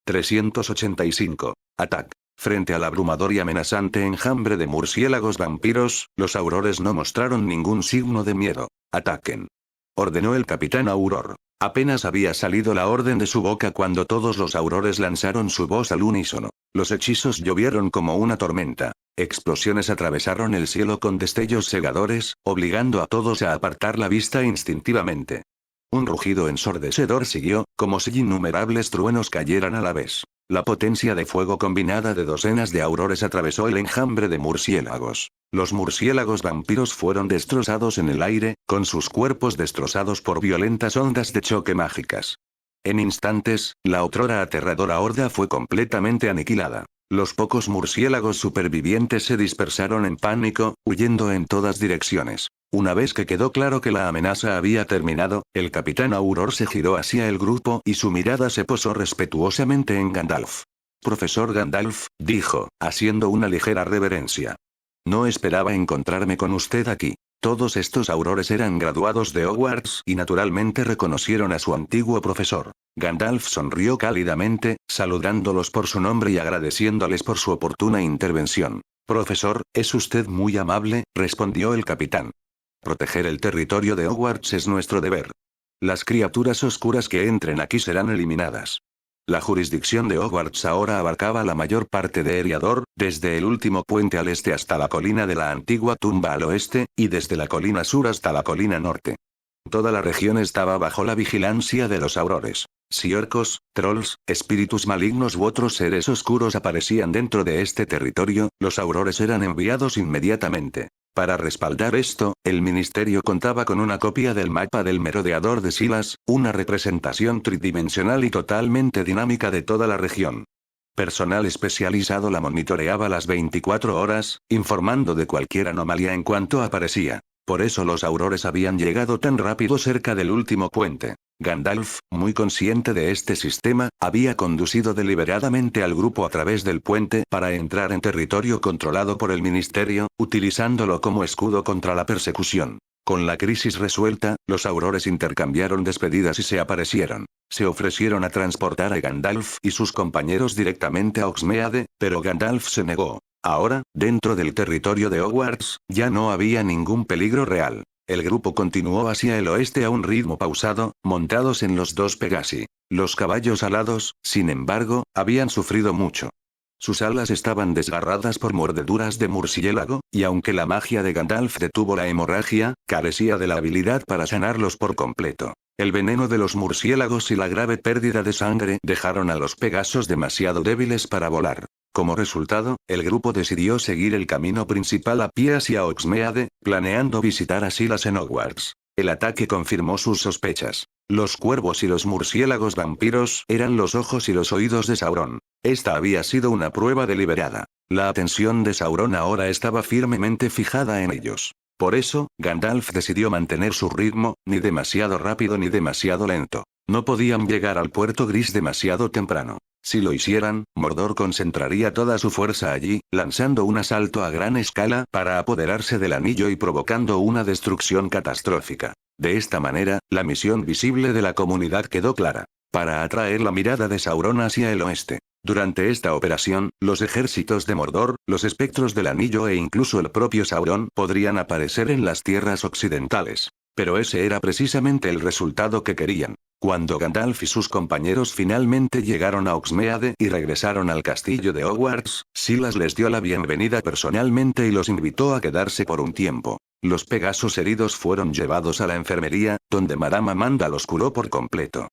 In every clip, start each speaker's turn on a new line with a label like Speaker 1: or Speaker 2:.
Speaker 1: 385. Ataque. Frente al abrumador y amenazante enjambre de murciélagos vampiros, los aurores no mostraron ningún signo de miedo. Ataquen. Ordenó el capitán Auror. Apenas había salido la orden de su boca cuando todos los aurores lanzaron su voz al unísono. Los hechizos llovieron como una tormenta. Explosiones atravesaron el cielo con destellos cegadores, obligando a todos a apartar la vista instintivamente. Un rugido ensordecedor siguió, como si innumerables truenos cayeran a la vez. La potencia de fuego combinada de docenas de aurores atravesó el enjambre de murciélagos. Los murciélagos vampiros fueron destrozados en el aire, con sus cuerpos destrozados por violentas ondas de choque mágicas. En instantes, la otrora aterradora horda fue completamente aniquilada. Los pocos murciélagos supervivientes se dispersaron en pánico, huyendo en todas direcciones. Una vez que quedó claro que la amenaza había terminado, el capitán Auror se giró hacia el grupo y su mirada se posó respetuosamente en Gandalf. Profesor Gandalf, dijo, haciendo una ligera reverencia. No esperaba encontrarme con usted aquí. Todos estos aurores eran graduados de Hogwarts y naturalmente reconocieron a su antiguo profesor. Gandalf sonrió cálidamente, saludándolos por su nombre y agradeciéndoles por su oportuna intervención. Profesor, es usted muy amable, respondió el capitán. Proteger el territorio de Hogwarts es nuestro deber. Las criaturas oscuras que entren aquí serán eliminadas. La jurisdicción de Hogwarts ahora abarcaba la mayor parte de Eriador, desde el último puente al este hasta la colina de la antigua tumba al oeste, y desde la colina sur hasta la colina norte. Toda la región estaba bajo la vigilancia de los aurores. Si orcos, trolls, espíritus malignos u otros seres oscuros aparecían dentro de este territorio, los aurores eran enviados inmediatamente. Para respaldar esto, el ministerio contaba con una copia del mapa del merodeador de Silas, una representación tridimensional y totalmente dinámica de toda la región. Personal especializado la monitoreaba las 24 horas, informando de cualquier anomalía en cuanto aparecía. Por eso los aurores habían llegado tan rápido cerca del último puente. Gandalf, muy consciente de este sistema, había conducido deliberadamente al grupo a través del puente para entrar en territorio controlado por el ministerio, utilizándolo como escudo contra la persecución. Con la crisis resuelta, los aurores intercambiaron despedidas y se aparecieron. Se ofrecieron a transportar a Gandalf y sus compañeros directamente a Hogsmeade, pero Gandalf se negó. Ahora, dentro del territorio de Hogwarts, ya no había ningún peligro real. El grupo continuó hacia el oeste a un ritmo pausado, montados en los dos Pegasi. Los caballos alados, sin embargo, habían sufrido mucho. Sus alas estaban desgarradas por mordeduras de murciélago, y aunque la magia de Gandalf detuvo la hemorragia, carecía de la habilidad para sanarlos por completo. El veneno de los murciélagos y la grave pérdida de sangre dejaron a los Pegasos demasiado débiles para volar. Como resultado, el grupo decidió seguir el camino principal a pie hacia Hogsmeade, planeando visitar a Silas en Hogwarts. El ataque confirmó sus sospechas. Los cuervos y los murciélagos vampiros eran los ojos y los oídos de Sauron. Esta había sido una prueba deliberada. La atención de Sauron ahora estaba firmemente fijada en ellos. Por eso, Gandalf decidió mantener su ritmo, ni demasiado rápido ni demasiado lento. No podían llegar al puerto gris demasiado temprano. Si lo hicieran, Mordor concentraría toda su fuerza allí, lanzando un asalto a gran escala para apoderarse del anillo y provocando una destrucción catastrófica. De esta manera, la misión visible de la comunidad quedó clara. Para atraer la mirada de Sauron hacia el oeste. Durante esta operación, los ejércitos de Mordor, los espectros del anillo e incluso el propio Sauron podrían aparecer en las tierras occidentales. Pero ese era precisamente el resultado que querían. Cuando Gandalf y sus compañeros finalmente llegaron a Hogsmeade y regresaron al castillo de Hogwarts, Silas les dio la bienvenida personalmente y los invitó a quedarse por un tiempo. Los Pegasos heridos fueron llevados a la enfermería, donde Madame Amanda los curó por completo.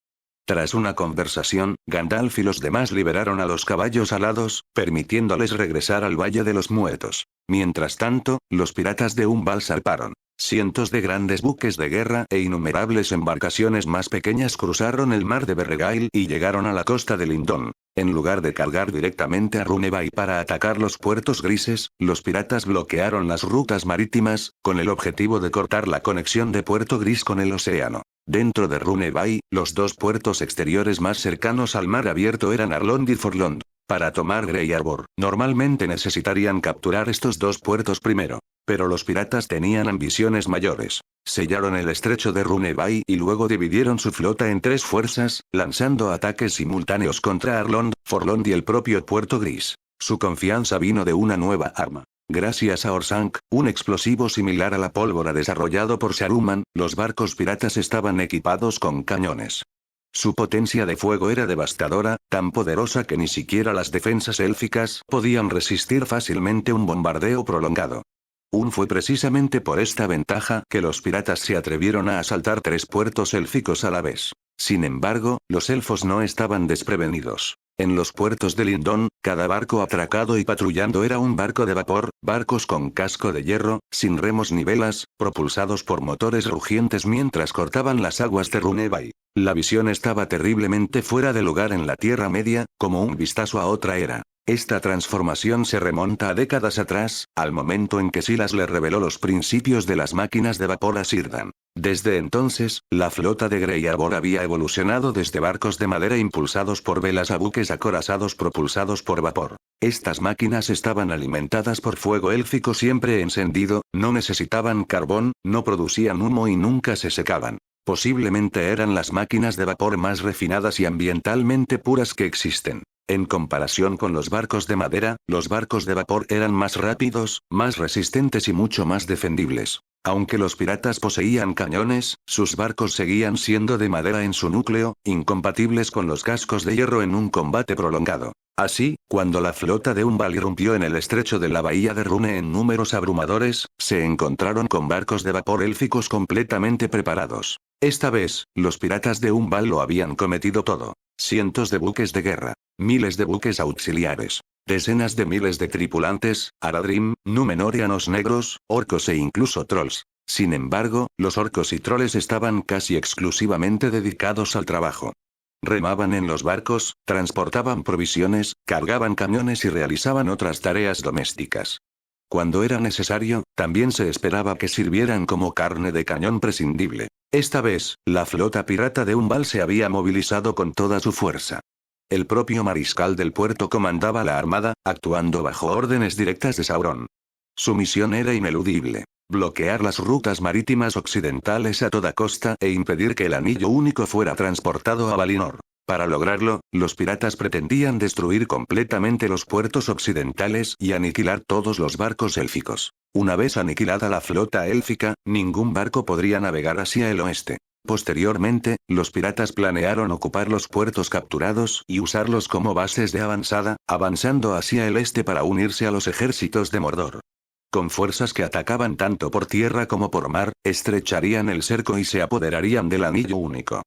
Speaker 1: Tras una conversación, Gandalf y los demás liberaron a los caballos alados, permitiéndoles regresar al Valle de los Muertos. Mientras tanto, los piratas de Umbal zarparon. Cientos de grandes buques de guerra e innumerables embarcaciones más pequeñas cruzaron el mar de Berregail y llegaron a la costa de Lindon. En lugar de cargar directamente a Runebay para atacar los puertos grises, los piratas bloquearon las rutas marítimas, con el objetivo de cortar la conexión de Puerto Gris con el océano. Dentro de Runebay, los dos puertos exteriores más cercanos al mar abierto eran Arlond y Forlond. Para tomar Grey Harbor, normalmente necesitarían capturar estos dos puertos primero. Pero los piratas tenían ambiciones mayores. Sellaron el estrecho de Rune Bay y luego dividieron su flota en tres fuerzas, lanzando ataques simultáneos contra Arlond, Forlond y el propio Puerto Gris. Su confianza vino de una nueva arma. Gracias a Orsank, un explosivo similar a la pólvora desarrollado por Saruman, los barcos piratas estaban equipados con cañones. Su potencia de fuego era devastadora, tan poderosa que ni siquiera las defensas élficas podían resistir fácilmente un bombardeo prolongado. Fue precisamente por esta ventaja que los piratas se atrevieron a asaltar tres puertos élficos a la vez. Sin embargo, los elfos no estaban desprevenidos. En los puertos de Lindon, cada barco atracado y patrullando era un barco de vapor, barcos con casco de hierro, sin remos ni velas, propulsados por motores rugientes mientras cortaban las aguas de Rune Bay. La visión estaba terriblemente fuera de lugar en la Tierra Media, como un vistazo a otra era. Esta transformación se remonta a décadas atrás, al momento en que Silas le reveló los principios de las máquinas de vapor a Sirdan. Desde entonces, la flota de Grey Harbor había evolucionado desde barcos de madera impulsados por velas a buques acorazados propulsados por vapor. Estas máquinas estaban alimentadas por fuego élfico siempre encendido, no necesitaban carbón, no producían humo y nunca se secaban. Posiblemente eran las máquinas de vapor más refinadas y ambientalmente puras que existen. En comparación con los barcos de madera, los barcos de vapor eran más rápidos, más resistentes y mucho más defendibles. Aunque los piratas poseían cañones, sus barcos seguían siendo de madera en su núcleo, incompatibles con los cascos de hierro en un combate prolongado. Así, cuando la flota de Umbal irrumpió en el estrecho de la bahía de Rune en números abrumadores, se encontraron con barcos de vapor élficos completamente preparados. Esta vez, los piratas de Umbal lo habían cometido todo. Cientos de buques de guerra, miles de buques auxiliares, decenas de miles de tripulantes, Aradrim, Númenóreanos negros, orcos e incluso trolls. Sin embargo, los orcos y troles estaban casi exclusivamente dedicados al trabajo. Remaban en los barcos, transportaban provisiones, cargaban camiones y realizaban otras tareas domésticas. Cuando era necesario, también se esperaba que sirvieran como carne de cañón prescindible. Esta vez, la flota pirata de Umbal se había movilizado con toda su fuerza. El propio mariscal del puerto comandaba la armada, actuando bajo órdenes directas de Sauron. Su misión era ineludible: bloquear las rutas marítimas occidentales a toda costa e impedir que el Anillo Único fuera transportado a Valinor. Para lograrlo, los piratas pretendían destruir completamente los puertos occidentales y aniquilar todos los barcos élficos. Una vez aniquilada la flota élfica, ningún barco podría navegar hacia el oeste. Posteriormente, los piratas planearon ocupar los puertos capturados y usarlos como bases de avanzada, avanzando hacia el este para unirse a los ejércitos de Mordor. Con fuerzas que atacaban tanto por tierra como por mar, estrecharían el cerco y se apoderarían del Anillo Único.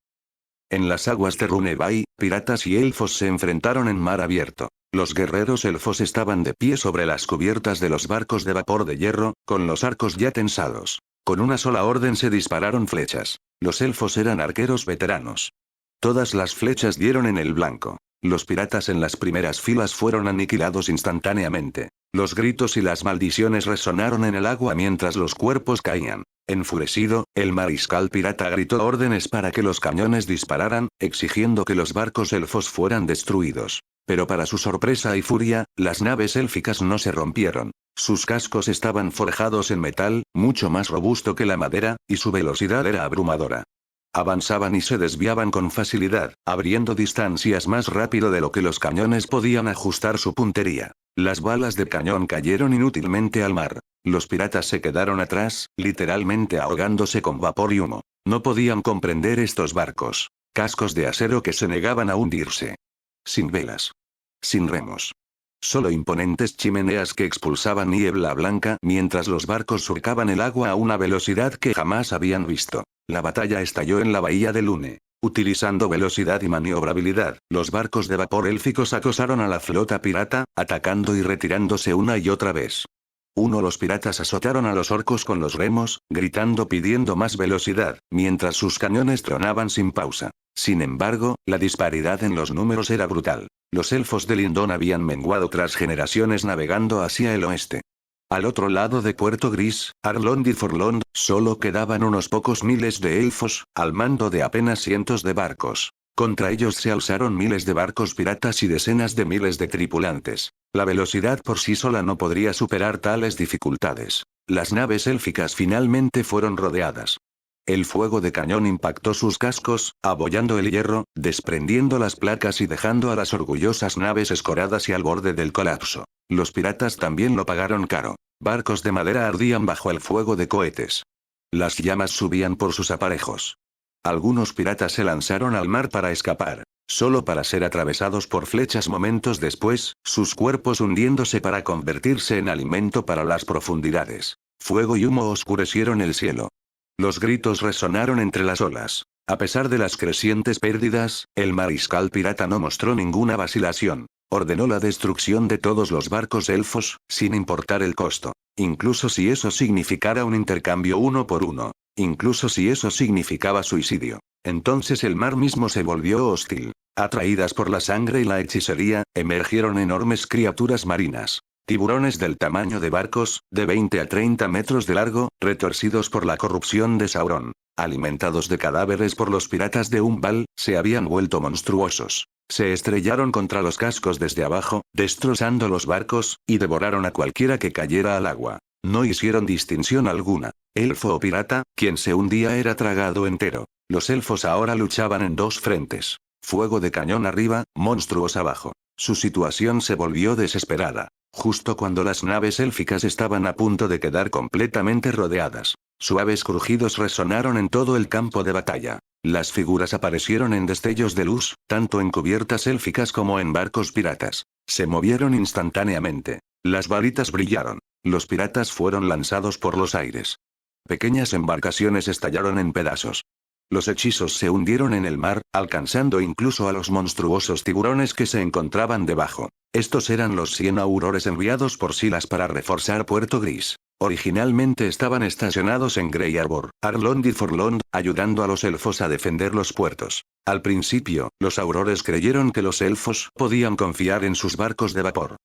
Speaker 1: En las aguas de Rune Bay, piratas y elfos se enfrentaron en mar abierto. Los guerreros elfos estaban de pie sobre las cubiertas de los barcos de vapor de hierro, con los arcos ya tensados. Con una sola orden se dispararon flechas. Los elfos eran arqueros veteranos. Todas las flechas dieron en el blanco. Los piratas en las primeras filas fueron aniquilados instantáneamente. Los gritos y las maldiciones resonaron en el agua mientras los cuerpos caían. Enfurecido, el mariscal pirata gritó órdenes para que los cañones dispararan, exigiendo que los barcos elfos fueran destruidos. Pero para su sorpresa y furia, las naves élficas no se rompieron. Sus cascos estaban forjados en metal, mucho más robusto que la madera, y su velocidad era abrumadora. Avanzaban y se desviaban con facilidad, abriendo distancias más rápido de lo que los cañones podían ajustar su puntería. Las balas de cañón cayeron inútilmente al mar. Los piratas se quedaron atrás, literalmente ahogándose con vapor y humo. No podían comprender estos barcos. Cascos de acero que se negaban a hundirse. Sin velas. Sin remos. Solo imponentes chimeneas que expulsaban niebla blanca mientras los barcos surcaban el agua a una velocidad que jamás habían visto. La batalla estalló en la bahía de Lune. Utilizando velocidad y maniobrabilidad, los barcos de vapor élficos acosaron a la flota pirata, atacando y retirándose una y otra vez. Los piratas azotaron a los orcos con los remos, gritando pidiendo más velocidad, mientras sus cañones tronaban sin pausa. Sin embargo, la disparidad en los números era brutal. Los elfos de Lindon habían menguado tras generaciones navegando hacia el oeste. Al otro lado de Puerto Gris, Arlond y Forlond, solo quedaban unos pocos miles de elfos, al mando de apenas cientos de barcos. Contra ellos se alzaron miles de barcos piratas y decenas de miles de tripulantes. La velocidad por sí sola no podría superar tales dificultades. Las naves élficas finalmente fueron rodeadas. El fuego de cañón impactó sus cascos, abollando el hierro, desprendiendo las placas y dejando a las orgullosas naves escoradas y al borde del colapso. Los piratas también lo pagaron caro. Barcos de madera ardían bajo el fuego de cohetes. Las llamas subían por sus aparejos. Algunos piratas se lanzaron al mar para escapar, solo para ser atravesados por flechas momentos después, sus cuerpos hundiéndose para convertirse en alimento para las profundidades. Fuego y humo oscurecieron el cielo. Los gritos resonaron entre las olas. A pesar de las crecientes pérdidas, el mariscal pirata no mostró ninguna vacilación. Ordenó la destrucción de todos los barcos elfos, sin importar el costo. Incluso si eso significara un intercambio uno por uno. Incluso si eso significaba suicidio. Entonces el mar mismo se volvió hostil. Atraídas por la sangre y la hechicería, emergieron enormes criaturas marinas. Tiburones del tamaño de barcos, de 20 a 30 metros de largo, retorcidos por la corrupción de Sauron. Alimentados de cadáveres por los piratas de Umbral, se habían vuelto monstruosos. Se estrellaron contra los cascos desde abajo, destrozando los barcos, y devoraron a cualquiera que cayera al agua. No hicieron distinción alguna. Elfo o pirata, quien se hundía era tragado entero. Los elfos ahora luchaban en dos frentes. Fuego de cañón arriba, monstruos abajo. Su situación se volvió desesperada. Justo cuando las naves élficas estaban a punto de quedar completamente rodeadas. Suaves crujidos resonaron en todo el campo de batalla. Las figuras aparecieron en destellos de luz, tanto en cubiertas élficas como en barcos piratas. Se movieron instantáneamente. Las varitas brillaron. Los piratas fueron lanzados por los aires. Pequeñas embarcaciones estallaron en pedazos. Los hechizos se hundieron en el mar, alcanzando incluso a los monstruosos tiburones que se encontraban debajo. Estos eran los 100 aurores enviados por Silas para reforzar Puerto Gris. Originalmente estaban estacionados en Grey Arbor, Arlond y Forlond, ayudando a los elfos a defender los puertos. Al principio, los aurores creyeron que los elfos podían confiar en sus barcos de vapor.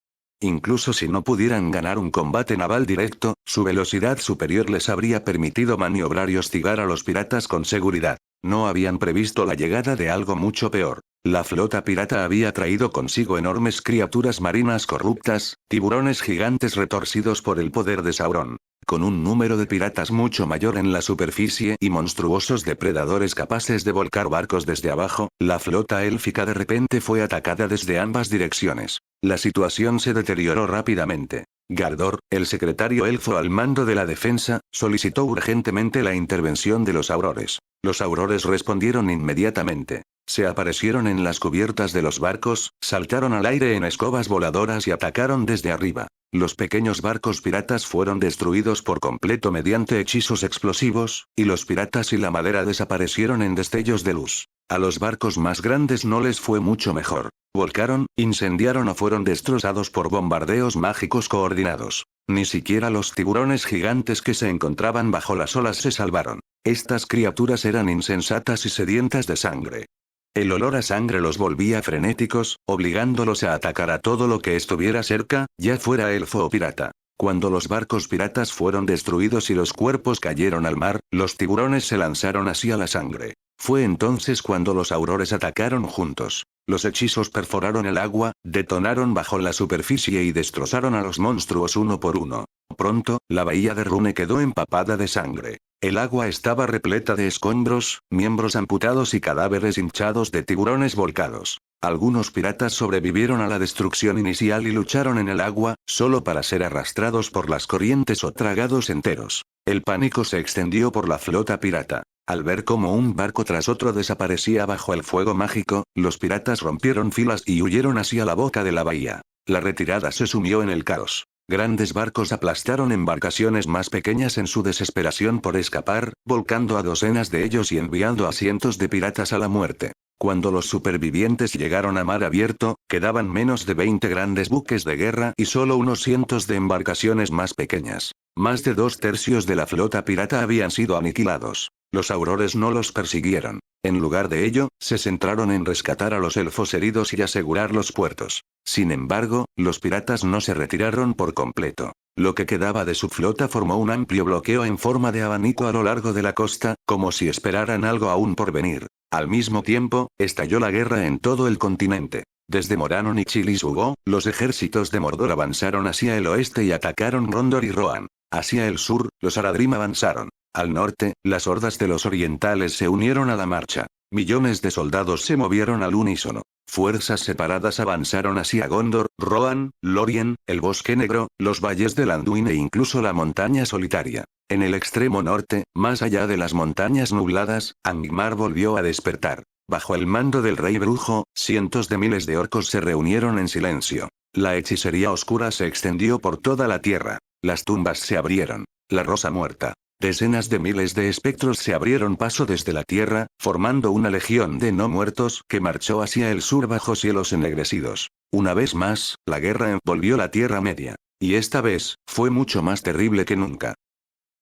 Speaker 1: Incluso si no pudieran ganar un combate naval directo, su velocidad superior les habría permitido maniobrar y hostigar a los piratas con seguridad. No habían previsto la llegada de algo mucho peor. La flota pirata había traído consigo enormes criaturas marinas corruptas, tiburones gigantes retorcidos por el poder de Sauron. Con un número de piratas mucho mayor en la superficie y monstruosos depredadores capaces de volcar barcos desde abajo, la flota élfica de repente fue atacada desde ambas direcciones. La situación se deterioró rápidamente. Gardor, el secretario elfo al mando de la defensa, solicitó urgentemente la intervención de los aurores. Los aurores respondieron inmediatamente. Se aparecieron en las cubiertas de los barcos, saltaron al aire en escobas voladoras y atacaron desde arriba. Los pequeños barcos piratas fueron destruidos por completo mediante hechizos explosivos, y los piratas y la madera desaparecieron en destellos de luz. A los barcos más grandes no les fue mucho mejor. Volcaron, incendiaron o fueron destrozados por bombardeos mágicos coordinados. Ni siquiera los tiburones gigantes que se encontraban bajo las olas se salvaron. Estas criaturas eran insensatas y sedientas de sangre. El olor a sangre los volvía frenéticos, obligándolos a atacar a todo lo que estuviera cerca, ya fuera elfo o pirata. Cuando los barcos piratas fueron destruidos y los cuerpos cayeron al mar, los tiburones se lanzaron hacia la sangre. Fue entonces cuando los aurores atacaron juntos. Los hechizos perforaron el agua, detonaron bajo la superficie y destrozaron a los monstruos uno por uno. Pronto, la bahía de Rune quedó empapada de sangre. El agua estaba repleta de escombros, miembros amputados y cadáveres hinchados de tiburones volcados. Algunos piratas sobrevivieron a la destrucción inicial y lucharon en el agua, solo para ser arrastrados por las corrientes o tragados enteros. El pánico se extendió por la flota pirata. Al ver cómo un barco tras otro desaparecía bajo el fuego mágico, los piratas rompieron filas y huyeron hacia la boca de la bahía. La retirada se sumió en el caos. Grandes barcos aplastaron embarcaciones más pequeñas en su desesperación por escapar, volcando a docenas de ellos y enviando a cientos de piratas a la muerte. Cuando los supervivientes llegaron a mar abierto, quedaban menos de 20 grandes buques de guerra y solo unos cientos de embarcaciones más pequeñas. Más de 2/3 de la flota pirata habían sido aniquilados. Los aurores no los persiguieron. En lugar de ello, se centraron en rescatar a los elfos heridos y asegurar los puertos. Sin embargo, los piratas no se retiraron por completo. Lo que quedaba de su flota formó un amplio bloqueo en forma de abanico a lo largo de la costa, como si esperaran algo aún por venir. Al mismo tiempo, estalló la guerra en todo el continente. Desde Moranon y Chilisugo, los ejércitos de Mordor avanzaron hacia el oeste y atacaron Gondor y Rohan. Hacia el sur, los Haradrim avanzaron. Al norte, las hordas de los orientales se unieron a la marcha. Millones de soldados se movieron al unísono. Fuerzas separadas avanzaron hacia Gondor, Rohan, Lórien, el Bosque Negro, los valles de Anduin e incluso la Montaña Solitaria. En el extremo norte, más allá de las montañas nubladas, Angmar volvió a despertar. Bajo el mando del rey brujo, cientos de miles de orcos se reunieron en silencio. La hechicería oscura se extendió por toda la tierra. Las tumbas se abrieron. La rosa muerta. Decenas de miles de espectros se abrieron paso desde la tierra, formando una legión de no muertos que marchó hacia el sur bajo cielos ennegrecidos. Una vez más, la guerra envolvió la Tierra Media. Y esta vez, fue mucho más terrible que nunca.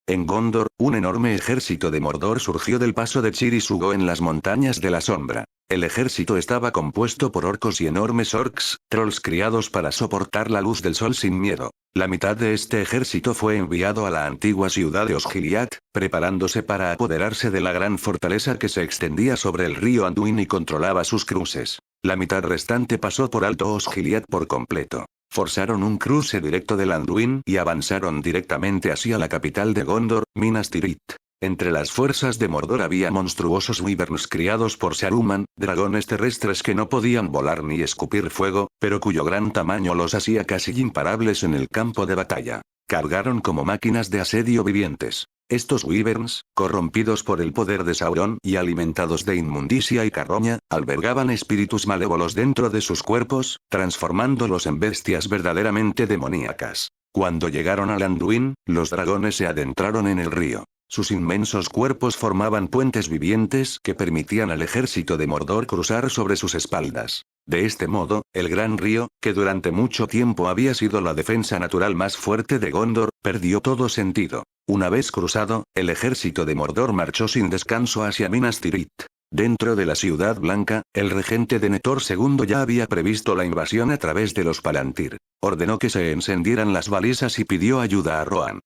Speaker 1: En Gondor, un enorme ejército de Mordor surgió del paso de Chirisugo en las montañas de la sombra. El ejército estaba compuesto por orcos y enormes orcs, trolls criados para soportar la luz del sol sin miedo. La mitad de este ejército fue enviado a la antigua ciudad de Osgiliath, preparándose para apoderarse de la gran fortaleza que se extendía sobre el río Anduin y controlaba sus cruces. La mitad restante pasó por alto Osgiliath por completo. Forzaron un cruce directo del Anduin y avanzaron directamente hacia la capital de Gondor, Minas Tirith. Entre las fuerzas de Mordor había monstruosos wyverns criados por Saruman, dragones terrestres que no podían volar ni escupir fuego, pero cuyo gran tamaño los hacía casi imparables en el campo de batalla. Cargaron como máquinas de asedio vivientes. Estos wyverns, corrompidos por el poder de Sauron y alimentados de inmundicia y carroña, albergaban espíritus malévolos dentro de sus cuerpos, transformándolos en bestias verdaderamente demoníacas. Cuando llegaron al Anduin, los dragones se adentraron en el río. Sus inmensos cuerpos formaban puentes vivientes que permitían al ejército de Mordor cruzar sobre sus espaldas. De este modo, el gran río, que durante mucho tiempo había sido la defensa natural más fuerte de Gondor, perdió todo sentido. Una vez cruzado, el ejército de Mordor marchó sin descanso hacia Minas Tirith. Dentro de la Ciudad Blanca, el regente Denethor II ya había previsto la invasión a través de los Palantir. Ordenó que se encendieran las balizas y pidió ayuda a Rohan.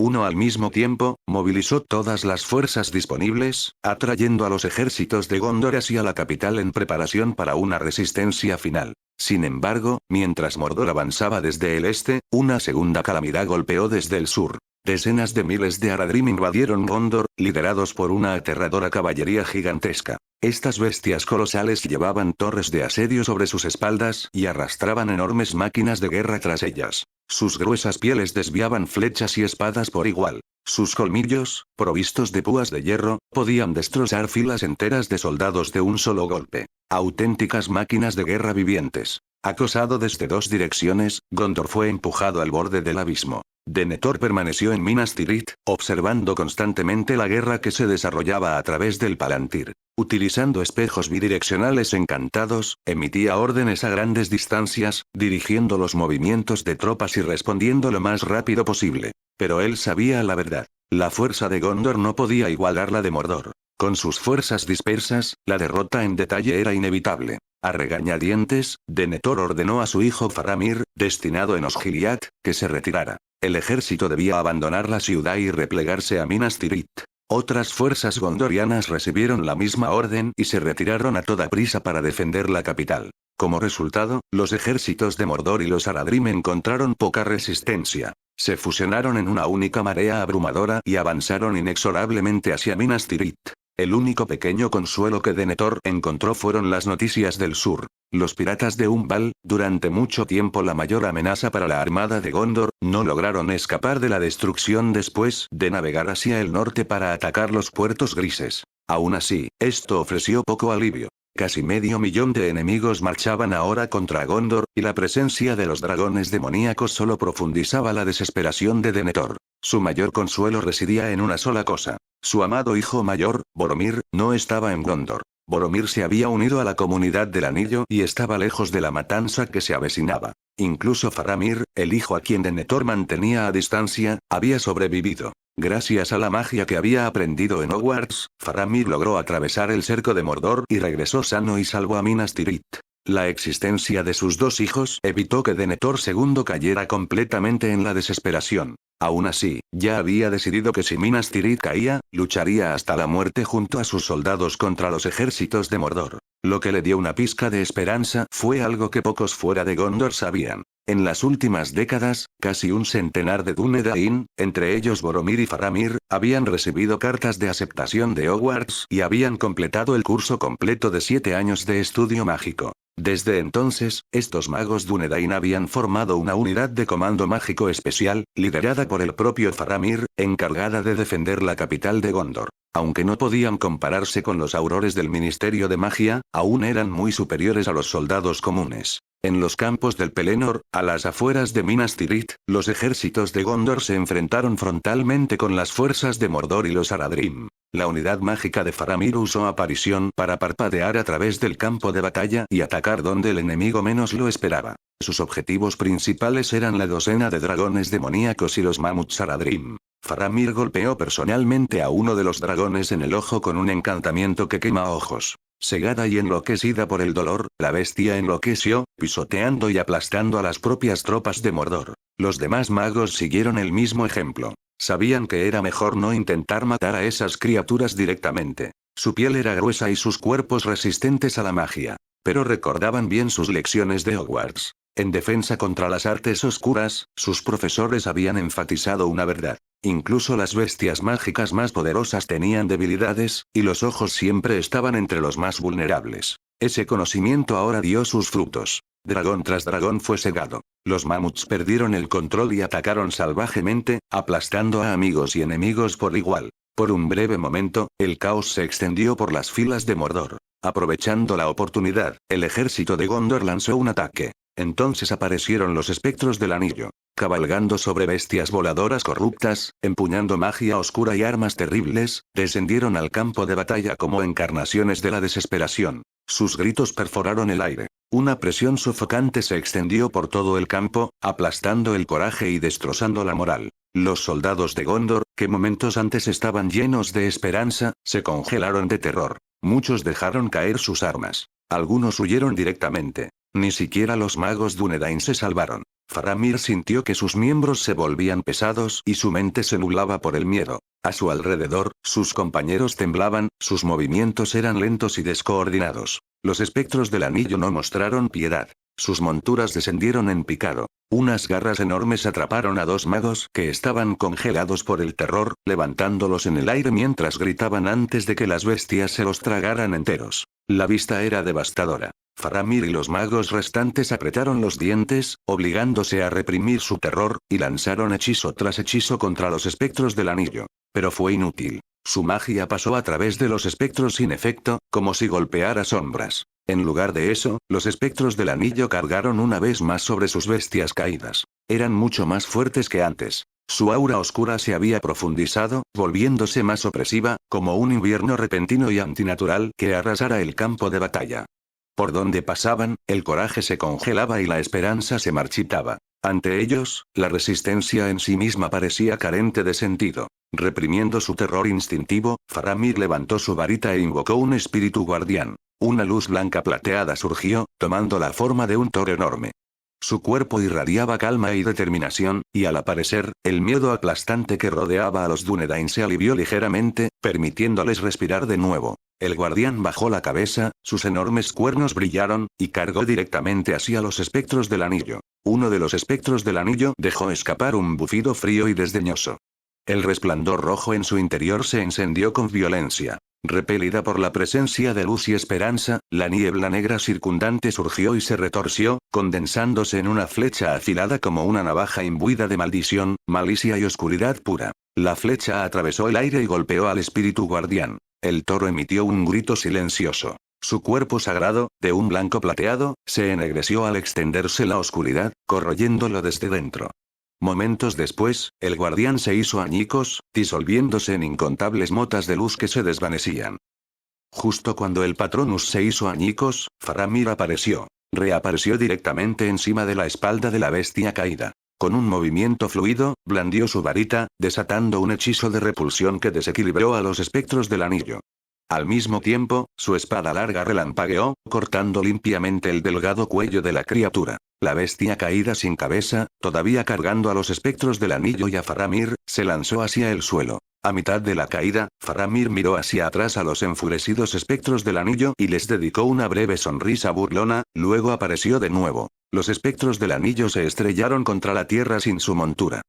Speaker 1: Uno al mismo tiempo, movilizó todas las fuerzas disponibles, atrayendo a los ejércitos de Gondor hacia la capital en preparación para una resistencia final. Sin embargo, mientras Mordor avanzaba desde el este, una segunda calamidad golpeó desde el sur. Decenas de miles de Haradrim invadieron Gondor, liderados por una aterradora caballería gigantesca. Estas bestias colosales llevaban torres de asedio sobre sus espaldas y arrastraban enormes máquinas de guerra tras ellas. Sus gruesas pieles desviaban flechas y espadas por igual. Sus colmillos, provistos de púas de hierro, podían destrozar filas enteras de soldados de un solo golpe. Auténticas máquinas de guerra vivientes. Acosado desde dos direcciones, Gondor fue empujado al borde del abismo. Denethor permaneció en Minas Tirith, observando constantemente la guerra que se desarrollaba a través del Palantir. Utilizando espejos bidireccionales encantados, emitía órdenes a grandes distancias, dirigiendo los movimientos de tropas y respondiendo lo más rápido posible. Pero él sabía la verdad. La fuerza de Gondor no podía igualar la de Mordor. Con sus fuerzas dispersas, la derrota en detalle era inevitable. A regañadientes, Denethor ordenó a su hijo Faramir, destinado en Osgiliath, que se retirara. El ejército debía abandonar la ciudad y replegarse a Minas Tirith. Otras fuerzas gondorianas recibieron la misma orden y se retiraron a toda prisa para defender la capital. Como resultado, los ejércitos de Mordor y los Haradrim encontraron poca resistencia. Se fusionaron en una única marea abrumadora y avanzaron inexorablemente hacia Minas Tirith. El único pequeño consuelo que Denethor encontró fueron las noticias del sur. Los piratas de Umbal, durante mucho tiempo la mayor amenaza para la armada de Gondor, no lograron escapar de la destrucción después de navegar hacia el norte para atacar los puertos grises. Aún así, esto ofreció poco alivio. Casi 500.000 de enemigos marchaban ahora contra Gondor, y la presencia de los dragones demoníacos solo profundizaba la desesperación de Denethor. Su mayor consuelo residía en una sola cosa. Su amado hijo mayor, Boromir, no estaba en Gondor. Boromir se había unido a la comunidad del anillo y estaba lejos de la matanza que se avecinaba. Incluso Faramir, el hijo a quien Denethor mantenía a distancia, había sobrevivido. Gracias a la magia que había aprendido en Hogwarts, Faramir logró atravesar el cerco de Mordor y regresó sano y salvo a Minas Tirith. La existencia de sus dos hijos evitó que Denethor II cayera completamente en la desesperación. Aún así, ya había decidido que si Minas Tirith caía, lucharía hasta la muerte junto a sus soldados contra los ejércitos de Mordor. Lo que le dio una pizca de esperanza fue algo que pocos fuera de Gondor sabían. En las últimas décadas, casi un centenar de Dúnedain, entre ellos Boromir y Faramir, habían recibido cartas de aceptación de Hogwarts y habían completado el curso completo de 7 años de estudio mágico. Desde entonces, estos magos Dúnedain habían formado una unidad de comando mágico especial, liderada por el propio Faramir, encargada de defender la capital de Gondor. Aunque no podían compararse con los aurores del Ministerio de Magia, aún eran muy superiores a los soldados comunes. En los campos del Pelennor, a las afueras de Minas Tirith, los ejércitos de Gondor se enfrentaron frontalmente con las fuerzas de Mordor y los Haradrim. La unidad mágica de Faramir usó aparición para parpadear a través del campo de batalla y atacar donde el enemigo menos lo esperaba. Sus objetivos principales eran la docena de dragones demoníacos y los mamuts Haradrim. Faramir golpeó personalmente a uno de los dragones en el ojo con un encantamiento que quema ojos. Cegada y enloquecida por el dolor, la bestia enloqueció, pisoteando y aplastando a las propias tropas de Mordor. Los demás magos siguieron el mismo ejemplo. Sabían que era mejor no intentar matar a esas criaturas directamente. Su piel era gruesa y sus cuerpos resistentes a la magia. Pero recordaban bien sus lecciones de Hogwarts. En defensa contra las artes oscuras, sus profesores habían enfatizado una verdad. Incluso las bestias mágicas más poderosas tenían debilidades, y los ojos siempre estaban entre los más vulnerables. Ese conocimiento ahora dio sus frutos. Dragón tras dragón fue cegado. Los mamuts perdieron el control y atacaron salvajemente, aplastando a amigos y enemigos por igual. Por un breve momento, el caos se extendió por las filas de Mordor. Aprovechando la oportunidad, el ejército de Gondor lanzó un ataque. Entonces aparecieron los espectros del anillo. Cabalgando sobre bestias voladoras corruptas, empuñando magia oscura y armas terribles, descendieron al campo de batalla como encarnaciones de la desesperación. Sus gritos perforaron el aire. Una presión sofocante se extendió por todo el campo, aplastando el coraje y destrozando la moral. Los soldados de Gondor, que momentos antes estaban llenos de esperanza, se congelaron de terror. Muchos dejaron caer sus armas. Algunos huyeron directamente. Ni siquiera los magos Dúnedain se salvaron. Faramir sintió que sus miembros se volvían pesados y su mente se nublaba por el miedo. A su alrededor, sus compañeros temblaban, sus movimientos eran lentos y descoordinados. Los espectros del anillo no mostraron piedad. Sus monturas descendieron en picado. Unas garras enormes atraparon a 2 magos que estaban congelados por el terror, levantándolos en el aire mientras gritaban antes de que las bestias se los tragaran enteros. La vista era devastadora. Faramir y los magos restantes apretaron los dientes, obligándose a reprimir su terror, y lanzaron hechizo tras hechizo contra los espectros del anillo. Pero fue inútil. Su magia pasó a través de los espectros sin efecto, como si golpeara sombras. En lugar de eso, los espectros del anillo cargaron una vez más sobre sus bestias caídas. Eran mucho más fuertes que antes. Su aura oscura se había profundizado, volviéndose más opresiva, como un invierno repentino y antinatural que arrasara el campo de batalla. Por donde pasaban, el coraje se congelaba y la esperanza se marchitaba. Ante ellos, la resistencia en sí misma parecía carente de sentido. Reprimiendo su terror instintivo, Faramir levantó su varita e invocó un espíritu guardián. Una luz blanca plateada surgió, tomando la forma de un toro enorme. Su cuerpo irradiaba calma y determinación, y al aparecer, el miedo aplastante que rodeaba a los Dúnedain se alivió ligeramente, permitiéndoles respirar de nuevo. El guardián bajó la cabeza, sus enormes cuernos brillaron, y cargó directamente hacia los espectros del anillo. Uno de los espectros del anillo dejó escapar un bufido frío y desdeñoso. El resplandor rojo en su interior se encendió con violencia. Repelida por la presencia de luz y esperanza, la niebla negra circundante surgió y se retorció, condensándose en una flecha afilada como una navaja imbuida de maldición, malicia y oscuridad pura. La flecha atravesó el aire y golpeó al espíritu guardián. El toro emitió un grito silencioso. Su cuerpo sagrado, de un blanco plateado, se ennegreció al extenderse la oscuridad, corroyéndolo desde dentro. Momentos después, el guardián se hizo añicos, disolviéndose en incontables motas de luz que se desvanecían. Justo cuando el Patronus se hizo añicos, Faramir apareció. Reapareció directamente encima de la espalda de la bestia caída. Con un movimiento fluido, blandió su varita, desatando un hechizo de repulsión que desequilibró a los espectros del anillo. Al mismo tiempo, su espada larga relampagueó, cortando limpiamente el delgado cuello de la criatura. La bestia caída sin cabeza, todavía cargando a los espectros del anillo y a Faramir, se lanzó hacia el suelo. A mitad de la caída, Faramir miró hacia atrás a los enfurecidos espectros del anillo y les dedicó una breve sonrisa burlona, luego apareció de nuevo. Los espectros del anillo se estrellaron contra la tierra sin su montura.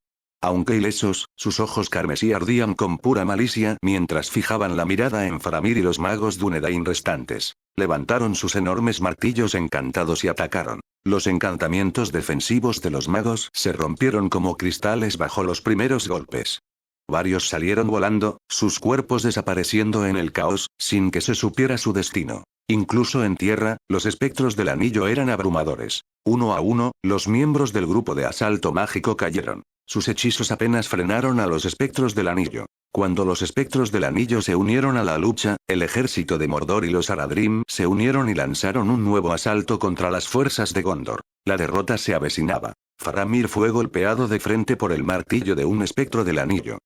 Speaker 1: Aunque ilesos, sus ojos carmesí ardían con pura malicia mientras fijaban la mirada en Faramir y los magos Dúnedain restantes. Levantaron sus enormes martillos encantados y atacaron. Los encantamientos defensivos de los magos se rompieron como cristales bajo los primeros golpes. Varios salieron volando, sus cuerpos desapareciendo en el caos, sin que se supiera su destino. Incluso en tierra, los espectros del anillo eran abrumadores. Uno a uno, los miembros del grupo de asalto mágico cayeron. Sus hechizos apenas frenaron a los espectros del anillo. Cuando los espectros del anillo se unieron a la lucha, el ejército de Mordor y los Haradrim se unieron y lanzaron un nuevo asalto contra las fuerzas de Gondor. La derrota se avecinaba. Faramir fue golpeado de frente por el martillo de un espectro del anillo.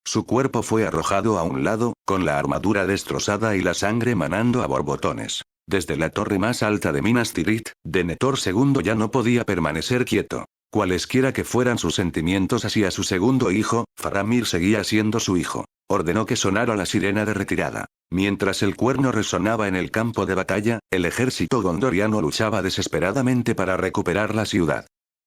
Speaker 1: Su cuerpo fue arrojado a un lado, con la armadura destrozada y la sangre manando a borbotones. Desde la torre más alta de Minas Tirith, Denethor II ya no podía permanecer quieto. Cualesquiera que fueran sus sentimientos hacia su segundo hijo, Faramir seguía siendo su hijo. Ordenó que sonara la sirena de retirada. Mientras el cuerno resonaba en el campo de batalla, el ejército gondoriano luchaba desesperadamente para recuperar la ciudad.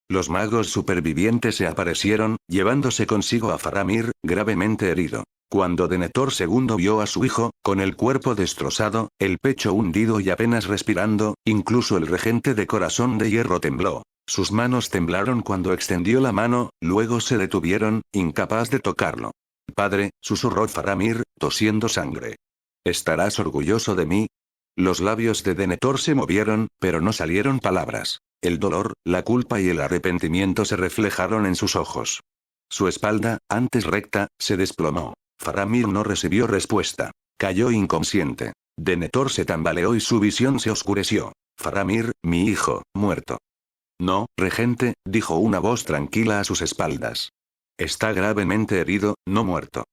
Speaker 1: Los magos supervivientes se aparecieron, llevándose consigo a Faramir, gravemente herido. Cuando Denethor II vio a su hijo, con el cuerpo destrozado, el pecho hundido y apenas respirando, incluso el regente de corazón de hierro tembló. Sus manos temblaron cuando extendió la mano, luego se detuvieron, incapaz de tocarlo. «Padre», susurró Faramir, tosiendo sangre. «¿Estarás orgulloso de mí?» Los labios de Denethor se movieron, pero no salieron palabras. El dolor, la culpa y el arrepentimiento se reflejaron en sus ojos. Su espalda, antes recta, se desplomó. Faramir no recibió respuesta. Cayó inconsciente. Denethor se tambaleó y su visión se oscureció. «Faramir, mi hijo, muerto». «No, regente», dijo una voz tranquila a sus espaldas. «Está gravemente herido, no muerto.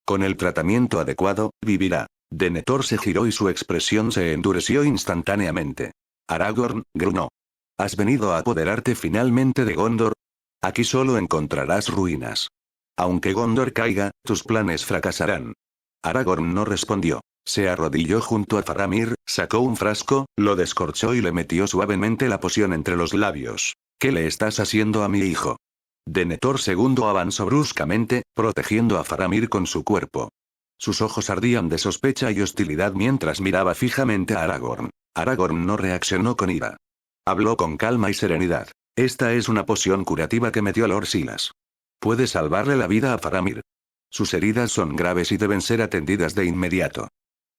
Speaker 1: Con el tratamiento adecuado, vivirá». Denethor se giró y su expresión se endureció instantáneamente. «Aragorn», gruñó. «¿Has venido a apoderarte finalmente de Gondor? Aquí solo encontrarás ruinas. Aunque Gondor caiga, tus planes fracasarán». Aragorn no respondió. Se arrodilló junto a Faramir, sacó un frasco, lo descorchó y le metió suavemente la poción entre los labios. «¿Qué le estás haciendo a mi hijo?» Denethor II avanzó bruscamente, protegiendo a Faramir con su cuerpo. Sus ojos ardían de sospecha y hostilidad mientras miraba fijamente a Aragorn. Aragorn no reaccionó con ira. Habló con calma y serenidad. «Esta es una poción curativa que me dio Lord Silas. Puede salvarle la vida a Faramir. Sus heridas son graves y deben ser atendidas de inmediato.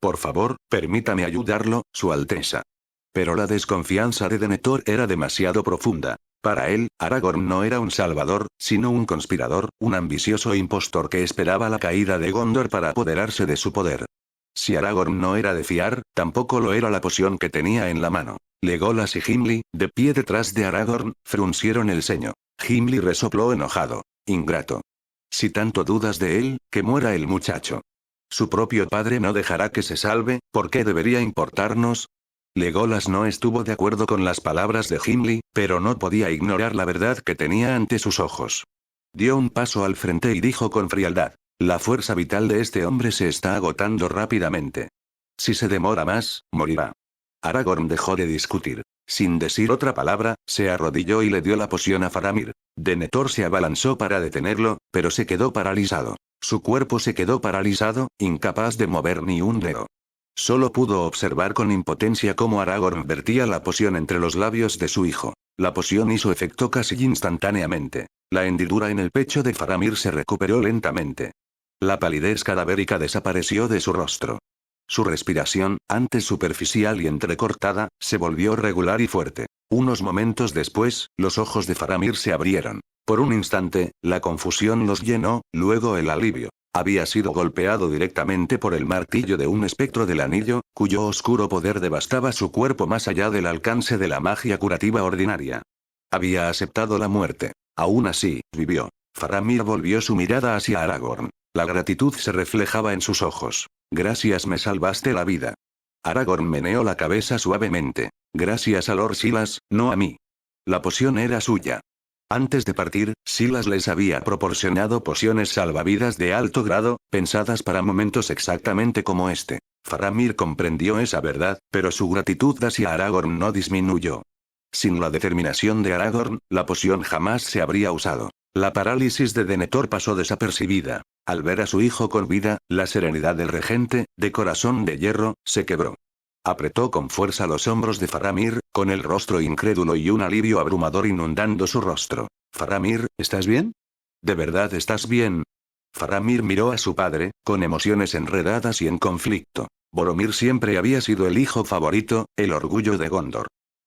Speaker 1: Por favor, permítame ayudarlo, Su Alteza». Pero la desconfianza de Denethor era demasiado profunda. Para él, Aragorn no era un salvador, sino un conspirador, un ambicioso impostor que esperaba la caída de Gondor para apoderarse de su poder. Si Aragorn no era de fiar, tampoco lo era la poción que tenía en la mano. Legolas y Gimli, de pie detrás de Aragorn, fruncieron el ceño. Gimli resopló enojado. «Ingrato. Si tanto dudas de él, que muera el muchacho. Su propio padre no dejará que se salve, ¿por qué debería importarnos?» Legolas no estuvo de acuerdo con las palabras de Gimli, pero no podía ignorar la verdad que tenía ante sus ojos. Dio un paso al frente y dijo con frialdad: «La fuerza vital de este hombre se está agotando rápidamente. Si se demora más, morirá». Aragorn dejó de discutir. Sin decir otra palabra, se arrodilló y le dio la poción a Faramir. Denethor se abalanzó para detenerlo, pero se quedó paralizado. Su cuerpo se quedó paralizado, incapaz de mover ni un dedo. Solo pudo observar con impotencia cómo Aragorn vertía la poción entre los labios de su hijo. La poción hizo efecto casi instantáneamente. La hendidura en el pecho de Faramir se recuperó lentamente. La palidez cadavérica desapareció de su rostro. Su respiración, antes superficial y entrecortada, se volvió regular y fuerte. Unos momentos después, los ojos de Faramir se abrieron. Por un instante, la confusión los llenó, luego el alivio. Había sido golpeado directamente por el martillo de un espectro del anillo, cuyo oscuro poder devastaba su cuerpo más allá del alcance de la magia curativa ordinaria. Había aceptado la muerte. Aún así, vivió. Faramir volvió su mirada hacia Aragorn. La gratitud se reflejaba en sus ojos. Gracias, me salvaste la vida. Aragorn meneó la cabeza suavemente. Gracias a Lord Silas, no a mí. La poción era suya. Antes de partir, Silas les había proporcionado pociones salvavidas de alto grado, pensadas para momentos exactamente como este. Faramir comprendió esa verdad, pero su gratitud hacia Aragorn no disminuyó. Sin la determinación de Aragorn, la poción jamás se habría usado. La parálisis de Denethor pasó desapercibida. Al ver a su hijo con vida, la serenidad del regente, de corazón de hierro, se quebró. Apretó con fuerza los hombros de Faramir, con el rostro incrédulo y un alivio abrumador inundando su rostro. Faramir, ¿estás bien? ¿De verdad estás bien? Faramir miró a su padre, con emociones enredadas y en conflicto. Boromir siempre había sido el hijo favorito, el orgullo de Gondor.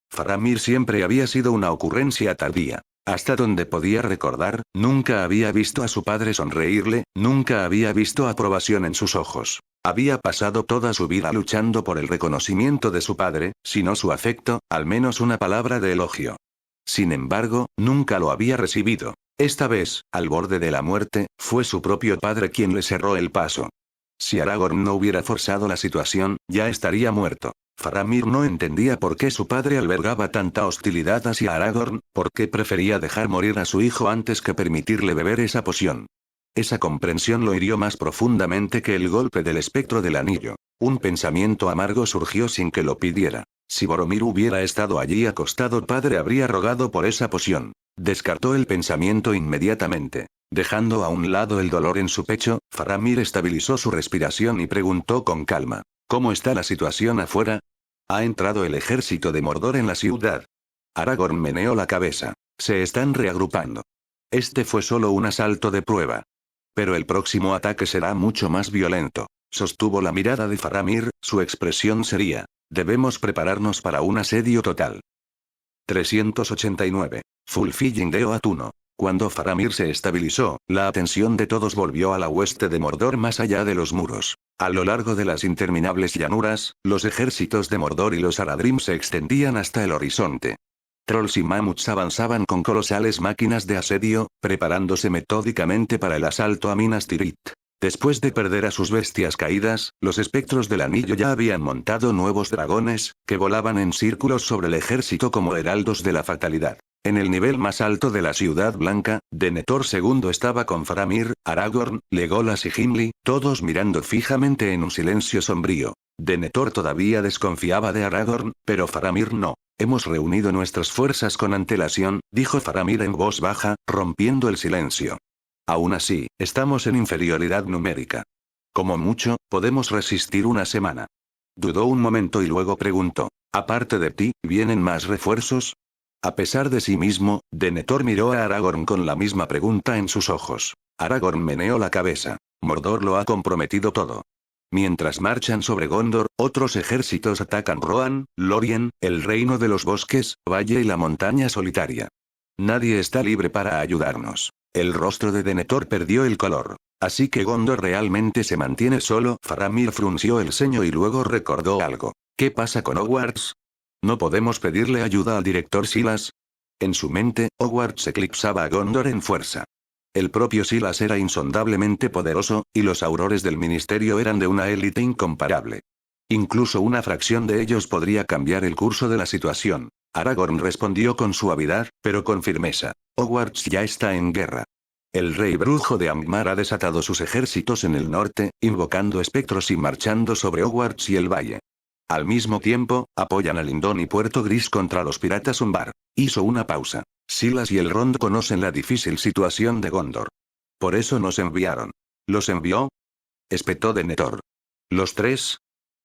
Speaker 1: Faramir siempre había sido una ocurrencia tardía. Hasta donde podía recordar, nunca había visto a su padre sonreírle, nunca había visto aprobación en sus ojos. Había pasado toda su vida luchando por el reconocimiento de su padre, si no su afecto, al menos una palabra de elogio. Sin embargo, nunca lo había recibido. Esta vez, al borde de la muerte, fue su propio padre quien le cerró el paso. Si Aragorn no hubiera forzado la situación, ya estaría muerto. Faramir no entendía por qué su padre albergaba tanta hostilidad hacia Aragorn, por qué prefería dejar morir a su hijo antes que permitirle beber esa poción. Esa comprensión lo hirió más profundamente que el golpe del espectro del anillo. Un pensamiento amargo surgió sin que lo pidiera. Si Boromir hubiera estado allí acostado, padre habría rogado por esa poción. Descartó el pensamiento inmediatamente. Dejando a un lado el dolor en su pecho, Faramir estabilizó su respiración y preguntó con calma. ¿Cómo está la situación afuera? ¿Ha entrado el ejército de Mordor en la ciudad? Aragorn meneó la cabeza. Se están reagrupando. Este fue solo un asalto de prueba. Pero el próximo ataque será mucho más violento. Sostuvo la mirada de Faramir, su expresión sería. Debemos prepararnos para un asedio total. 389. Fulfilling de Oatuno. Cuando Faramir se estabilizó, la atención de todos volvió a la hueste de Mordor más allá de los muros. A lo largo de las interminables llanuras, los ejércitos de Mordor y los Haradrim se extendían hasta el horizonte. Trolls y mamuts avanzaban con colosales máquinas de asedio, preparándose metódicamente para el asalto a Minas Tirith. Después de perder a sus bestias caídas, los espectros del anillo ya habían montado nuevos dragones, que volaban en círculos sobre el ejército como heraldos de la fatalidad. En el nivel más alto de la Ciudad Blanca, Denethor II estaba con Faramir, Aragorn, Legolas y Gimli, todos mirando fijamente en un silencio sombrío. Denethor todavía desconfiaba de Aragorn, pero Faramir no. Hemos reunido nuestras fuerzas con antelación, dijo Faramir en voz baja, rompiendo el silencio. Aún así, estamos en inferioridad numérica. Como mucho, podemos resistir una semana. Dudó un momento y luego preguntó, aparte de ti, ¿vienen más refuerzos? A pesar de sí mismo, Denethor miró a Aragorn con la misma pregunta en sus ojos. Aragorn meneó la cabeza. Mordor lo ha comprometido todo. Mientras marchan sobre Gondor, otros ejércitos atacan Rohan, Lórien, el reino de los bosques, Valle y la montaña solitaria. Nadie está libre para ayudarnos. El rostro de Denethor perdió el color. Así que Gondor realmente se mantiene solo. Faramir frunció el ceño y luego recordó algo. ¿Qué pasa con Hogwarts? ¿No podemos pedirle ayuda al director Silas? En su mente, Hogwarts eclipsaba a Gondor en fuerza. El propio Silas era insondablemente poderoso, y los aurores del ministerio eran de una élite incomparable. Incluso una fracción de ellos podría cambiar el curso de la situación. Aragorn respondió con suavidad, pero con firmeza. Hogwarts ya está en guerra. El rey brujo de Angmar ha desatado sus ejércitos en el norte, invocando espectros y marchando sobre Hogwarts y el valle. Al mismo tiempo, apoyan a Lindon y Puerto Gris contra los piratas Umbar. Hizo una pausa. Silas y Elrond conocen la difícil situación de Gondor. Por eso nos enviaron. ¿Los envió? Espetó Denethor. ¿Los tres?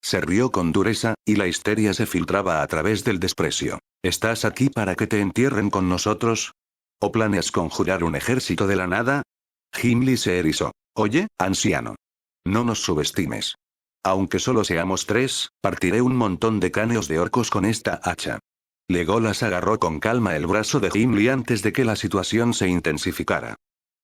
Speaker 1: Se rió con dureza, y la histeria se filtraba a través del desprecio. ¿Estás aquí para que te entierren con nosotros? ¿O planeas conjurar un ejército de la nada? Gimli se erizó. Oye, anciano. No nos subestimes. Aunque solo seamos tres, partiré un montón de cráneos de orcos con esta hacha. Legolas agarró con calma el brazo de Gimli antes de que la situación se intensificara.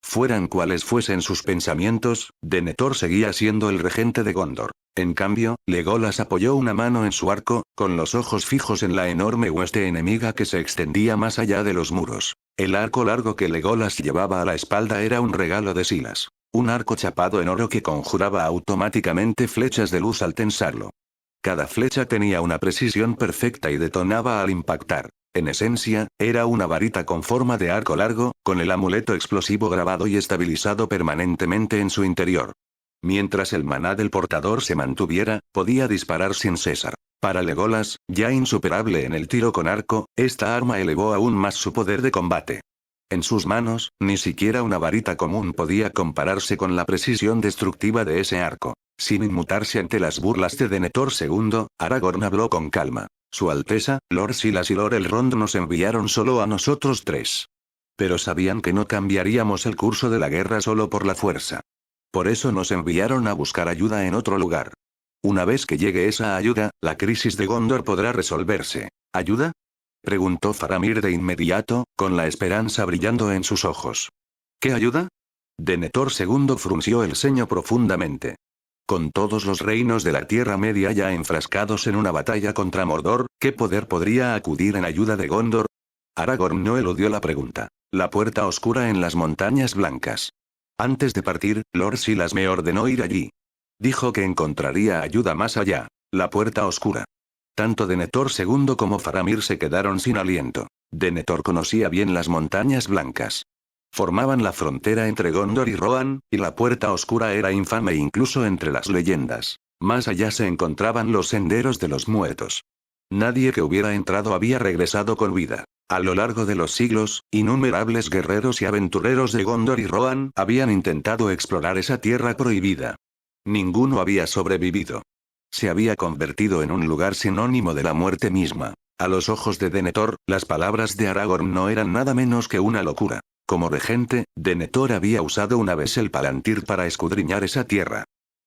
Speaker 1: Fueran cuales fuesen sus pensamientos, Denethor seguía siendo el regente de Gondor. En cambio, Legolas apoyó una mano en su arco, con los ojos fijos en la enorme hueste enemiga que se extendía más allá de los muros. El arco largo que Legolas llevaba a la espalda era un regalo de Silas. Un arco chapado en oro que conjuraba automáticamente flechas de luz al tensarlo. Cada flecha tenía una precisión perfecta y detonaba al impactar. En esencia, era una varita con forma de arco largo, con el amuleto explosivo grabado y estabilizado permanentemente en su interior. Mientras el maná del portador se mantuviera, podía disparar sin cesar. Para Legolas, ya insuperable en el tiro con arco, esta arma elevó aún más su poder de combate. En sus manos, ni siquiera una varita común podía compararse con la precisión destructiva de ese arco. Sin inmutarse ante las burlas de Denethor II, Aragorn habló con calma. Su Alteza, Lord Silas y Lord Elrond nos enviaron solo a nosotros tres. Pero sabían que no cambiaríamos el curso de la guerra solo por la fuerza. Por eso nos enviaron a buscar ayuda en otro lugar. Una vez que llegue esa ayuda, la crisis de Gondor podrá resolverse. ¿Ayuda?, preguntó Faramir de inmediato, con la esperanza brillando en sus ojos. ¿Qué ayuda? Denethor II frunció el ceño profundamente. Con todos los reinos de la Tierra Media ya enfrascados en una batalla contra Mordor, ¿qué poder podría acudir en ayuda de Gondor? Aragorn no eludió la pregunta. La puerta oscura en las montañas blancas. Antes de partir, Lord Silas me ordenó ir allí. Dijo que encontraría ayuda más allá. La puerta oscura. Tanto Denethor II como Faramir se quedaron sin aliento. Denethor conocía bien las montañas blancas. Formaban la frontera entre Gondor y Rohan, y la puerta oscura era infame incluso entre las leyendas. Más allá se encontraban los senderos de los muertos. Nadie que hubiera entrado había regresado con vida. A lo largo de los siglos, innumerables guerreros y aventureros de Gondor y Rohan habían intentado explorar esa tierra prohibida. Ninguno había sobrevivido. Se había convertido en un lugar sinónimo de la muerte misma. A los ojos de Denethor, las palabras de Aragorn no eran nada menos que una locura. Como regente, Denethor había usado una vez el Palantir para escudriñar esa tierra.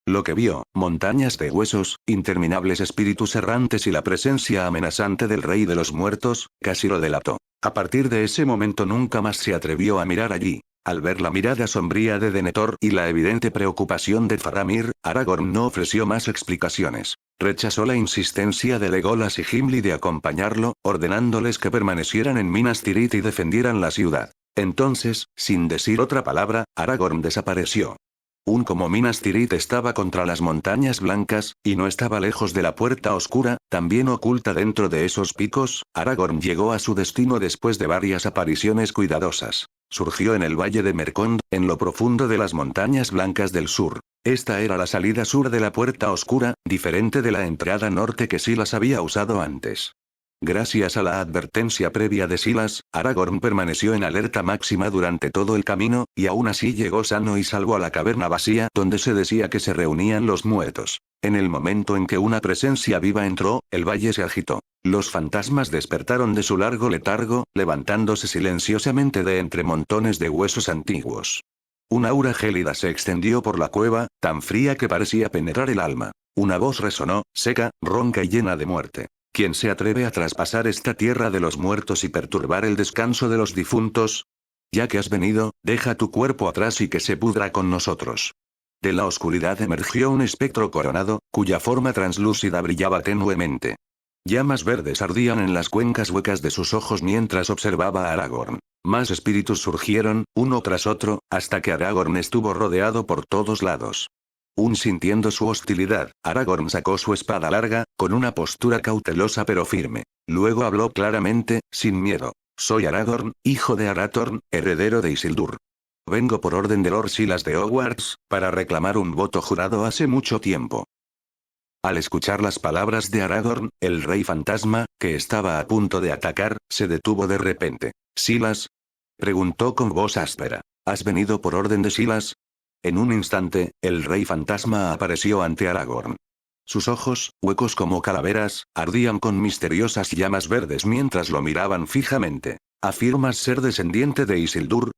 Speaker 1: Lo que vio, montañas de huesos, interminables espíritus errantes y la presencia amenazante del rey de los muertos, casi lo delató. A partir de ese momento nunca más se atrevió a mirar allí. Al ver la mirada sombría de Denethor y la evidente preocupación de Faramir, Aragorn no ofreció más explicaciones. Rechazó la insistencia de Legolas y Gimli de acompañarlo, ordenándoles que permanecieran en Minas Tirith y defendieran la ciudad. Entonces, sin decir otra palabra, Aragorn desapareció. Como Minas Tirith estaba contra las montañas blancas, y no estaba lejos de la puerta oscura, también oculta dentro de esos picos, Aragorn llegó a su destino después de varias apariciones cuidadosas. Surgió en el valle de Mercond, en lo profundo de las montañas blancas del sur. Esta era la salida sur de la puerta oscura, diferente de la entrada norte que Silas había usado antes. Gracias a la advertencia previa de Silas, Aragorn permaneció en alerta máxima durante todo el camino, y aún así llegó sano y salvo a la caverna vacía donde se decía que se reunían los muertos. En el momento en que una presencia viva entró, el valle se agitó. Los fantasmas despertaron de su largo letargo, levantándose silenciosamente de entre montones de huesos antiguos. Un aura gélida se extendió por la cueva, tan fría que parecía penetrar el alma. Una voz resonó, seca, ronca y llena de muerte. ¿Quién se atreve a traspasar esta tierra de los muertos y perturbar el descanso de los difuntos? Ya que has venido, deja tu cuerpo atrás y que se pudra con nosotros. De la oscuridad emergió un espectro coronado, cuya forma translúcida brillaba tenuemente. Llamas verdes ardían en las cuencas huecas de sus ojos mientras observaba a Aragorn. Más espíritus surgieron, uno tras otro, hasta que Aragorn estuvo rodeado por todos lados. Sintiendo su hostilidad, Aragorn sacó su espada larga, con una postura cautelosa pero firme. Luego habló claramente, sin miedo. Soy Aragorn, hijo de Arathorn, heredero de Isildur. Vengo por orden de Lord Silas de Hogwarts, para reclamar un voto jurado hace mucho tiempo. Al escuchar las palabras de Aragorn, el rey fantasma, que estaba a punto de atacar, se detuvo de repente. ¿Silas?, preguntó con voz áspera. ¿Has venido por orden de Silas? En un instante, el rey fantasma apareció ante Aragorn. Sus ojos, huecos como calaveras, ardían con misteriosas llamas verdes mientras lo miraban fijamente. ¿Afirmas ser descendiente de Isildur?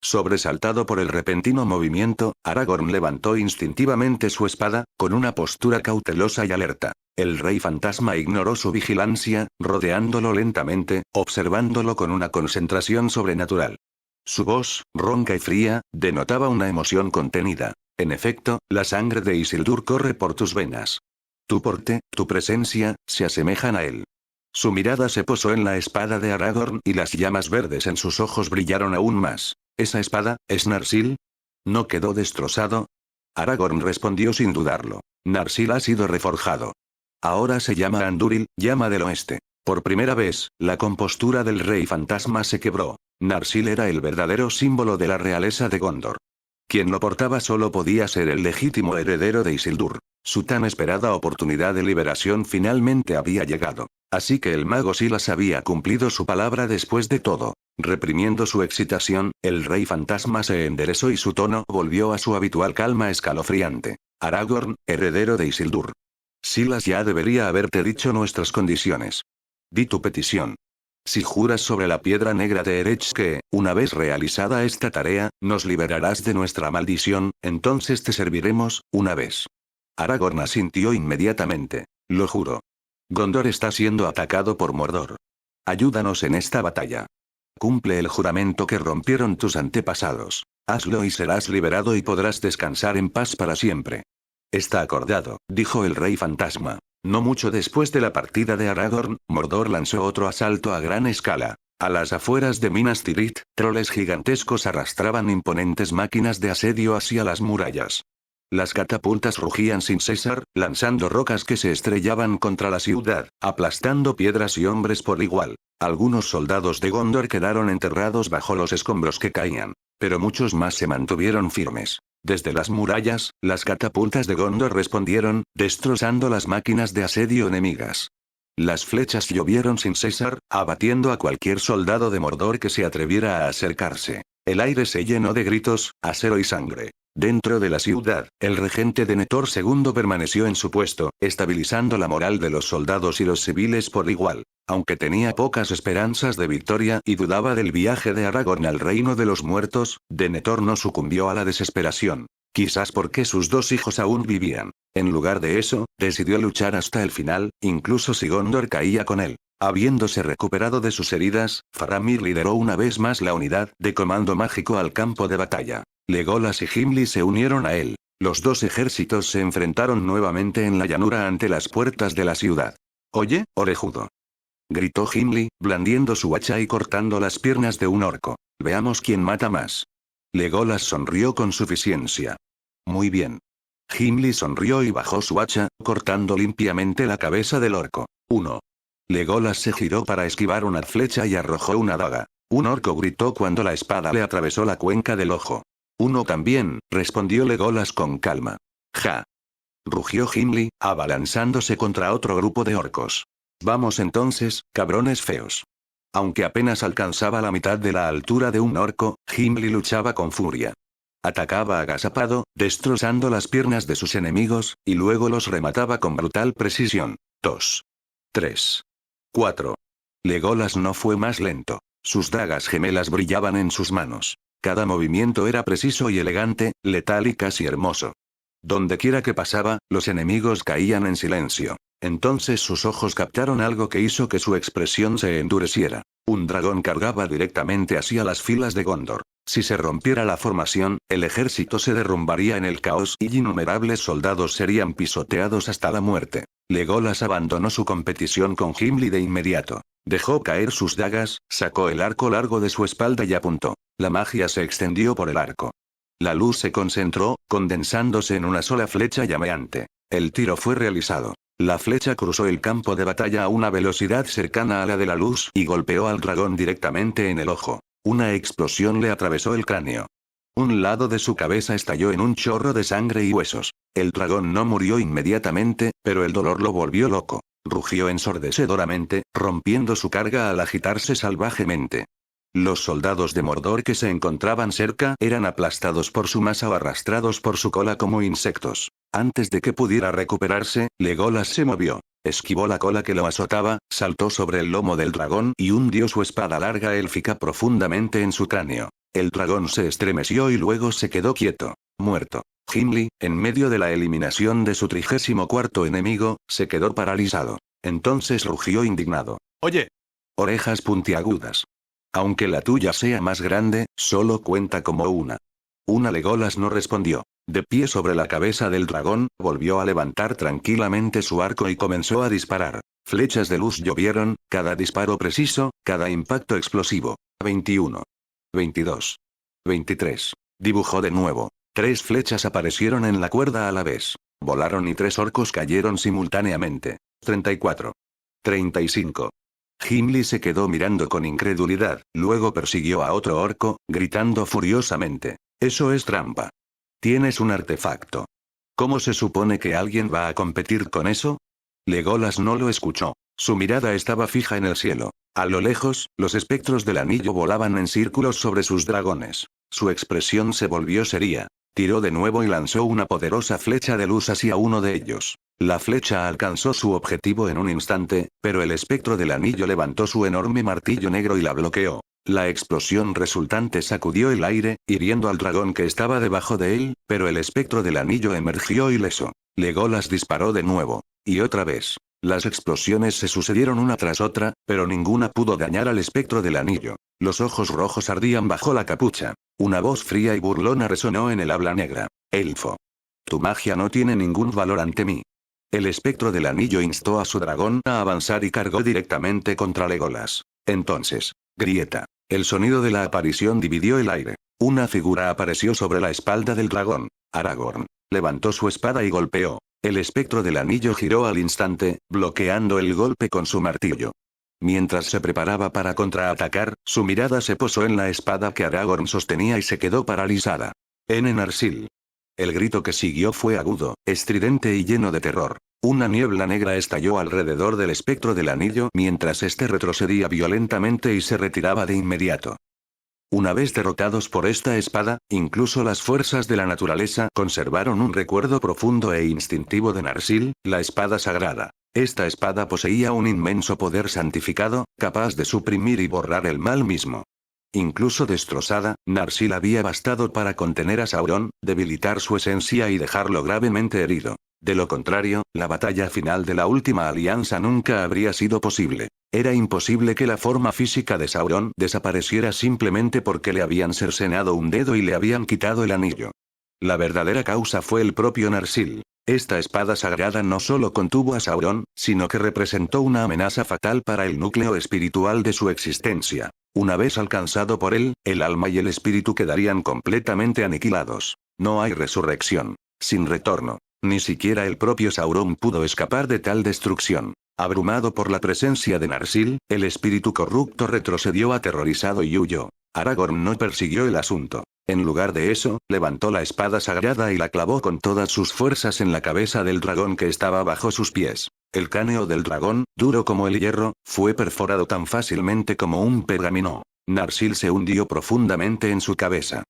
Speaker 1: Sobresaltado por el repentino movimiento, Aragorn levantó instintivamente su espada, con una postura cautelosa y alerta. El rey fantasma ignoró su vigilancia, rodeándolo lentamente, observándolo con una concentración sobrenatural. Su voz, ronca y fría, denotaba una emoción contenida. En efecto, la sangre de Isildur corre por tus venas. Tu porte, tu presencia, se asemejan a él. Su mirada se posó en la espada de Aragorn y las llamas verdes en sus ojos brillaron aún más. ¿Esa espada, es Narsil? ¿No quedó destrozado? Aragorn respondió sin dudarlo. Narsil ha sido reforjado. Ahora se llama Andúril, llama del oeste. Por primera vez, la compostura del rey fantasma se quebró. Narsil era el verdadero símbolo de la realeza de Gondor. Quien lo portaba solo podía ser el legítimo heredero de Isildur. Su tan esperada oportunidad de liberación finalmente había llegado. Así que el mago Silas había cumplido su palabra después de todo. Reprimiendo su excitación, el rey fantasma se enderezó y su tono volvió a su habitual calma escalofriante. Aragorn, heredero de Isildur. Silas ya debería haberte dicho nuestras condiciones. Di tu petición. Si juras sobre la piedra negra de Erech que, una vez realizada esta tarea, nos liberarás de nuestra maldición, entonces te serviremos, una vez. Aragorn asintió inmediatamente. Lo juro. Gondor está siendo atacado por Mordor. Ayúdanos en esta batalla. Cumple el juramento que rompieron tus antepasados. Hazlo y serás liberado y podrás descansar en paz para siempre. Está acordado, dijo el rey fantasma. No mucho después de la partida de Aragorn, Mordor lanzó otro asalto a gran escala. A las afueras de Minas Tirith, troles gigantescos arrastraban imponentes máquinas de asedio hacia las murallas. Las catapultas rugían sin cesar, lanzando rocas que se estrellaban contra la ciudad, aplastando piedras y hombres por igual. Algunos soldados de Gondor quedaron enterrados bajo los escombros que caían, pero muchos más se mantuvieron firmes. Desde las murallas, las catapultas de Gondor respondieron, destrozando las máquinas de asedio enemigas. Las flechas llovieron sin cesar, abatiendo a cualquier soldado de Mordor que se atreviera a acercarse. El aire se llenó de gritos, acero y sangre. Dentro de la ciudad, el regente Denethor II permaneció en su puesto, estabilizando la moral de los soldados y los civiles por igual. Aunque tenía pocas esperanzas de victoria y dudaba del viaje de Aragorn al reino de los muertos, Denethor no sucumbió a la desesperación. Quizás porque sus dos hijos aún vivían. En lugar de eso, decidió luchar hasta el final, incluso si Gondor caía con él. Habiéndose recuperado de sus heridas, Faramir lideró una vez más la unidad de comando mágico al campo de batalla. Legolas y Gimli se unieron a él. Los dos ejércitos se enfrentaron nuevamente en la llanura ante las puertas de la ciudad. «Oye, orejudo», gritó Gimli, blandiendo su hacha y cortando las piernas de un orco. «Veamos quién mata más». Legolas sonrió con suficiencia. «Muy bien». Gimli sonrió y bajó su hacha, cortando limpiamente la cabeza del orco. 1. Legolas se giró para esquivar una flecha y arrojó una daga. Un orco gritó cuando la espada le atravesó la cuenca del ojo. «Uno también», respondió Legolas con calma. «Ja», rugió Gimli, abalanzándose contra otro grupo de orcos. «Vamos entonces, cabrones feos». Aunque apenas alcanzaba la mitad de la altura de un orco, Gimli luchaba con furia. Atacaba agazapado, destrozando las piernas de sus enemigos, y luego los remataba con brutal precisión. 2. 3. 4. Legolas no fue más lento. Sus dagas gemelas brillaban en sus manos. Cada movimiento era preciso y elegante, letal y casi hermoso. Dondequiera que pasaba, los enemigos caían en silencio. Entonces sus ojos captaron algo que hizo que su expresión se endureciera. Un dragón cargaba directamente hacia las filas de Gondor. Si se rompiera la formación, el ejército se derrumbaría en el caos y innumerables soldados serían pisoteados hasta la muerte. Legolas abandonó su competición con Gimli de inmediato. Dejó caer sus dagas, sacó el arco largo de su espalda y apuntó. La magia se extendió por el arco. La luz se concentró, condensándose en una sola flecha llameante. El tiro fue realizado. La flecha cruzó el campo de batalla a una velocidad cercana a la de la luz y golpeó al dragón directamente en el ojo. Una explosión le atravesó el cráneo. Un lado de su cabeza estalló en un chorro de sangre y huesos. El dragón no murió inmediatamente, pero el dolor lo volvió loco. Rugió ensordecedoramente, rompiendo su carga al agitarse salvajemente. Los soldados de Mordor que se encontraban cerca eran aplastados por su masa o arrastrados por su cola como insectos. Antes de que pudiera recuperarse, Legolas se movió. Esquivó la cola que lo azotaba, saltó sobre el lomo del dragón y hundió su espada larga élfica profundamente en su cráneo. El dragón se estremeció y luego se quedó quieto, muerto. Gimli, en medio de la eliminación de su 34º enemigo, se quedó paralizado. Entonces rugió indignado. «Oye. Orejas puntiagudas. Aunque la tuya sea más grande, solo cuenta como una». Legolas no respondió. De pie sobre la cabeza del dragón, volvió a levantar tranquilamente su arco y comenzó a disparar. Flechas de luz llovieron, cada disparo preciso, cada impacto explosivo. 21. 22. 23. Dibujó de nuevo. 3 flechas aparecieron en la cuerda a la vez. Volaron y 3 orcos cayeron simultáneamente. 34. 35. Gimli se quedó mirando con incredulidad, luego persiguió a otro orco, gritando furiosamente. Eso es trampa. Tienes un artefacto. ¿Cómo se supone que alguien va a competir con eso? Legolas no lo escuchó. Su mirada estaba fija en el cielo. A lo lejos, los espectros del anillo volaban en círculos sobre sus dragones. Su expresión se volvió seria. Tiró de nuevo y lanzó una poderosa flecha de luz hacia uno de ellos. La flecha alcanzó su objetivo en un instante, pero el espectro del anillo levantó su enorme martillo negro y la bloqueó. La explosión resultante sacudió el aire, hiriendo al dragón que estaba debajo de él, pero el espectro del anillo emergió ileso. Legolas disparó de nuevo. Y otra vez. Las explosiones se sucedieron una tras otra, pero ninguna pudo dañar al espectro del anillo. Los ojos rojos ardían bajo la capucha. Una voz fría y burlona resonó en el habla negra. Elfo. Tu magia no tiene ningún valor ante mí. El espectro del anillo instó a su dragón a avanzar y cargó directamente contra Legolas. Entonces, grieta. El sonido de la aparición dividió el aire. Una figura apareció sobre la espalda del dragón. Aragorn. Levantó su espada y golpeó. El espectro del anillo giró al instante, bloqueando el golpe con su martillo. Mientras se preparaba para contraatacar, su mirada se posó en la espada que Aragorn sostenía y se quedó paralizada. Narsil. El grito que siguió fue agudo, estridente y lleno de terror. Una niebla negra estalló alrededor del espectro del anillo mientras este retrocedía violentamente y se retiraba de inmediato. Una vez derrotados por esta espada, incluso las fuerzas de la naturaleza conservaron un recuerdo profundo e instintivo de Narsil, la espada sagrada. Esta espada poseía un inmenso poder santificado, capaz de suprimir y borrar el mal mismo. Incluso destrozada, Narsil había bastado para contener a Sauron, debilitar su esencia y dejarlo gravemente herido. De lo contrario, la batalla final de la última alianza nunca habría sido posible. Era imposible que la forma física de Sauron desapareciera simplemente porque le habían cercenado un dedo y le habían quitado el anillo. La verdadera causa fue el propio Narsil. Esta espada sagrada no solo contuvo a Sauron, sino que representó una amenaza fatal para el núcleo espiritual de su existencia. Una vez alcanzado por él, el alma y el espíritu quedarían completamente aniquilados. No hay resurrección. Sin retorno. Ni siquiera el propio Sauron pudo escapar de tal destrucción. Abrumado por la presencia de Narsil, el espíritu corrupto retrocedió aterrorizado y huyó. Aragorn no persiguió el asunto. En lugar de eso, levantó la espada sagrada y la clavó con todas sus fuerzas en la cabeza del dragón que estaba bajo sus pies. El cráneo del dragón, duro como el hierro, fue perforado tan fácilmente como un pergamino. Narsil se hundió profundamente en su cabeza.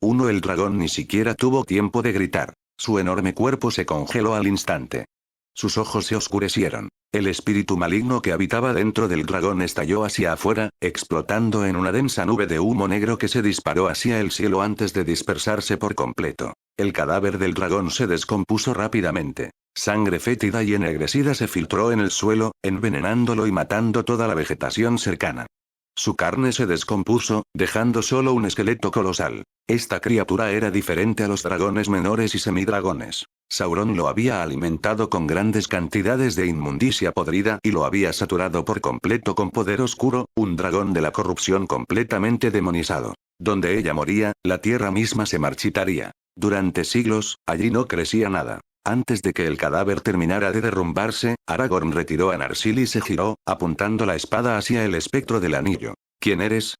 Speaker 1: El dragón ni siquiera tuvo tiempo de gritar. Su enorme cuerpo se congeló al instante. Sus ojos se oscurecieron. El espíritu maligno que habitaba dentro del dragón estalló hacia afuera, explotando en una densa nube de humo negro que se disparó hacia el cielo antes de dispersarse por completo. El cadáver del dragón se descompuso rápidamente. Sangre fétida y ennegrecida se filtró en el suelo, envenenándolo y matando toda la vegetación cercana. Su carne se descompuso, dejando solo un esqueleto colosal. Esta criatura era diferente a los dragones menores y semidragones. Sauron lo había alimentado con grandes cantidades de inmundicia podrida y lo había saturado por completo con poder oscuro, un dragón de la corrupción completamente demonizado. Donde ella moría, la tierra misma se marchitaría. Durante siglos, allí no crecía nada. Antes de que el cadáver terminara de derrumbarse, Aragorn retiró a Narsil y se giró, apuntando la espada hacia el espectro del anillo. ¿Quién eres?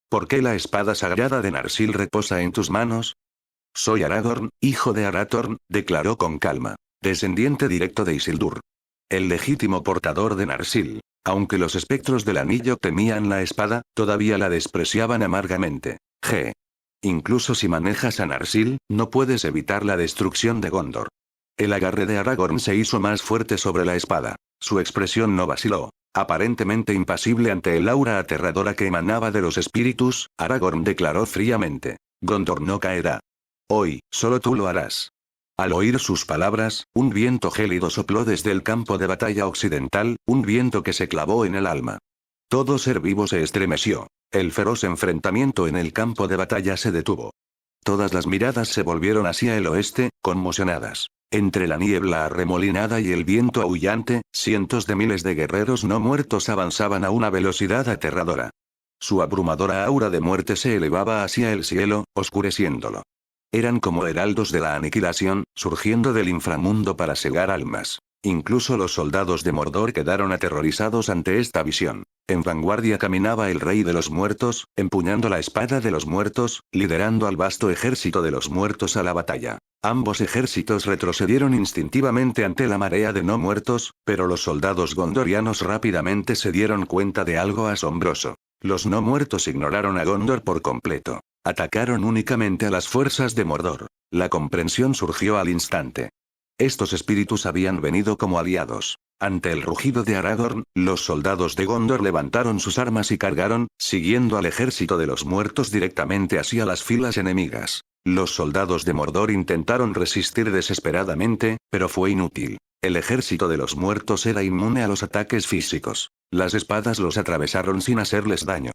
Speaker 1: ¿Por qué la espada sagrada de Narsil reposa en tus manos? Soy Aragorn, hijo de Arathorn, declaró con calma. Descendiente directo de Isildur. El legítimo portador de Narsil. Aunque los espectros del anillo temían la espada, todavía la despreciaban amargamente. Incluso si manejas a Narsil, no puedes evitar la destrucción de Gondor. El agarre de Aragorn se hizo más fuerte sobre la espada. Su expresión no vaciló. Aparentemente impasible ante el aura aterradora que emanaba de los espíritus, Aragorn declaró fríamente. Gondor no caerá. Hoy, solo tú lo harás. Al oír sus palabras, un viento gélido sopló desde el campo de batalla occidental, un viento que se clavó en el alma. Todo ser vivo se estremeció. El feroz enfrentamiento en el campo de batalla se detuvo. Todas las miradas se volvieron hacia el oeste, conmocionadas. Entre la niebla arremolinada y el viento aullante, cientos de miles de guerreros no muertos avanzaban a una velocidad aterradora. Su abrumadora aura de muerte se elevaba hacia el cielo, oscureciéndolo. Eran como heraldos de la aniquilación, surgiendo del inframundo para cegar almas. Incluso los soldados de Mordor quedaron aterrorizados ante esta visión. En vanguardia caminaba el rey de los muertos, empuñando la espada de los muertos, liderando al vasto ejército de los muertos a la batalla. Ambos ejércitos retrocedieron instintivamente ante la marea de no muertos, pero los soldados gondorianos rápidamente se dieron cuenta de algo asombroso. Los no muertos ignoraron a Gondor por completo. Atacaron únicamente a las fuerzas de Mordor. La comprensión surgió al instante. Estos espíritus habían venido como aliados. Ante el rugido de Aragorn, los soldados de Gondor levantaron sus armas y cargaron, siguiendo al ejército de los muertos directamente hacia las filas enemigas. Los soldados de Mordor intentaron resistir desesperadamente, pero fue inútil. El ejército de los muertos era inmune a los ataques físicos. Las espadas los atravesaron sin hacerles daño.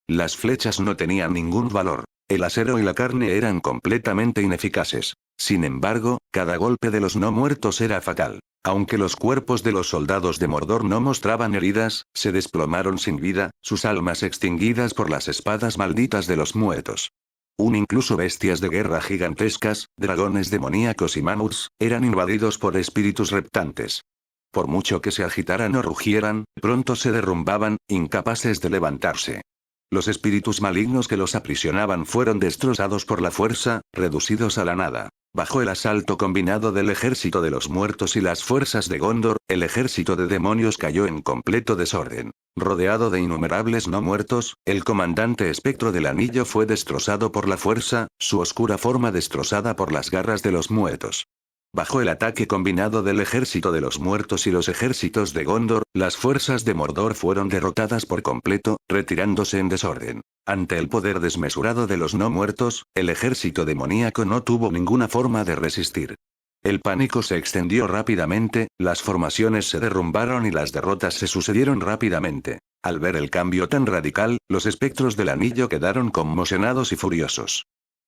Speaker 1: Las flechas no tenían ningún valor. El acero y la carne eran completamente ineficaces. Sin embargo, cada golpe de los no muertos era fatal. Aunque los cuerpos de los soldados de Mordor no mostraban heridas, se desplomaron sin vida, sus almas extinguidas por las espadas malditas de los muertos. Incluso bestias de guerra gigantescas, dragones demoníacos y mamuts, eran invadidos por espíritus reptantes. Por mucho que se agitaran o rugieran, pronto se derrumbaban, incapaces de levantarse. Los espíritus malignos que los aprisionaban fueron destrozados por la fuerza, reducidos a la nada. Bajo el asalto combinado del ejército de los muertos y las fuerzas de Gondor, el ejército de demonios cayó en completo desorden. Rodeado de innumerables no muertos, el comandante espectro del anillo fue destrozado por la fuerza, su oscura forma destrozada por las garras de los muertos. Bajo el ataque combinado del ejército de los muertos y los ejércitos de Gondor, las fuerzas de Mordor fueron derrotadas por completo, retirándose en desorden. Ante el poder desmesurado de los no muertos, el ejército demoníaco no tuvo ninguna forma de resistir. El pánico se extendió rápidamente, las formaciones se derrumbaron y las derrotas se sucedieron rápidamente. Al ver el cambio tan radical, los espectros del anillo quedaron conmocionados y furiosos.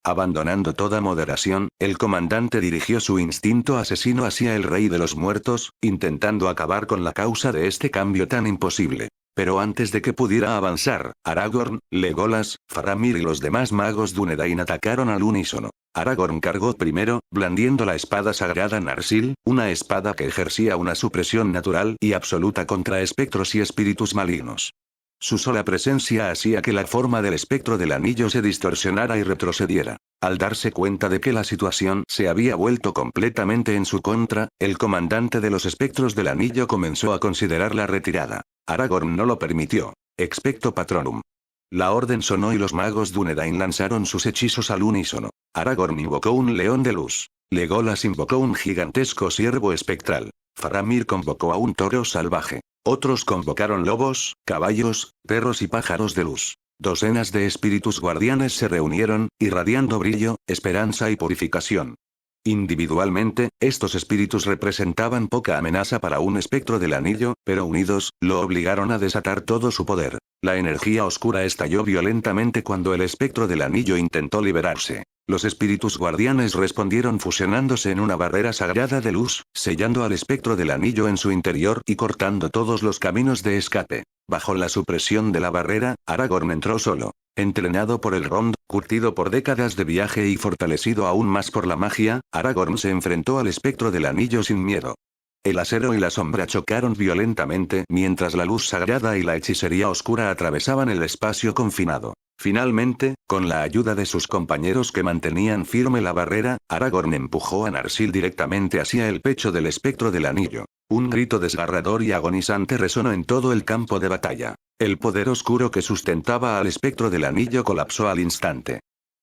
Speaker 1: Abandonando toda moderación, el comandante dirigió su instinto asesino hacia el rey de los muertos, intentando acabar con la causa de este cambio tan imposible. Pero antes de que pudiera avanzar, Aragorn, Legolas, Faramir y los demás magos Dúnedain atacaron al unísono. Aragorn cargó primero, blandiendo la espada sagrada Narsil, una espada que ejercía una supresión natural y absoluta contra espectros y espíritus malignos. Su sola presencia hacía que la forma del espectro del anillo se distorsionara y retrocediera. Al darse cuenta de que la situación se había vuelto completamente en su contra, el comandante de los espectros del anillo comenzó a considerar la retirada. Aragorn no lo permitió. Expecto Patronum. La orden sonó y los magos Dúnedain lanzaron sus hechizos al unísono. Aragorn invocó un león de luz. Legolas invocó un gigantesco ciervo espectral. Faramir convocó a un toro salvaje. Otros convocaron lobos, caballos, perros y pájaros de luz. Docenas de espíritus guardianes se reunieron, irradiando brillo, esperanza y purificación. Individualmente, estos espíritus representaban poca amenaza para un espectro del anillo, pero unidos, lo obligaron a desatar todo su poder. La energía oscura estalló violentamente cuando el espectro del anillo intentó liberarse. Los espíritus guardianes respondieron fusionándose en una barrera sagrada de luz, sellando al espectro del anillo en su interior y cortando todos los caminos de escape. Bajo la supresión de la barrera, Aragorn entró solo. Entrenado por el Rond, curtido por décadas de viaje y fortalecido aún más por la magia, Aragorn se enfrentó al espectro del anillo sin miedo. El acero y la sombra chocaron violentamente mientras la luz sagrada y la hechicería oscura atravesaban el espacio confinado. Finalmente, con la ayuda de sus compañeros que mantenían firme la barrera, Aragorn empujó a Narsil directamente hacia el pecho del espectro del anillo. Un grito desgarrador y agonizante resonó en todo el campo de batalla. El poder oscuro que sustentaba al espectro del anillo colapsó al instante.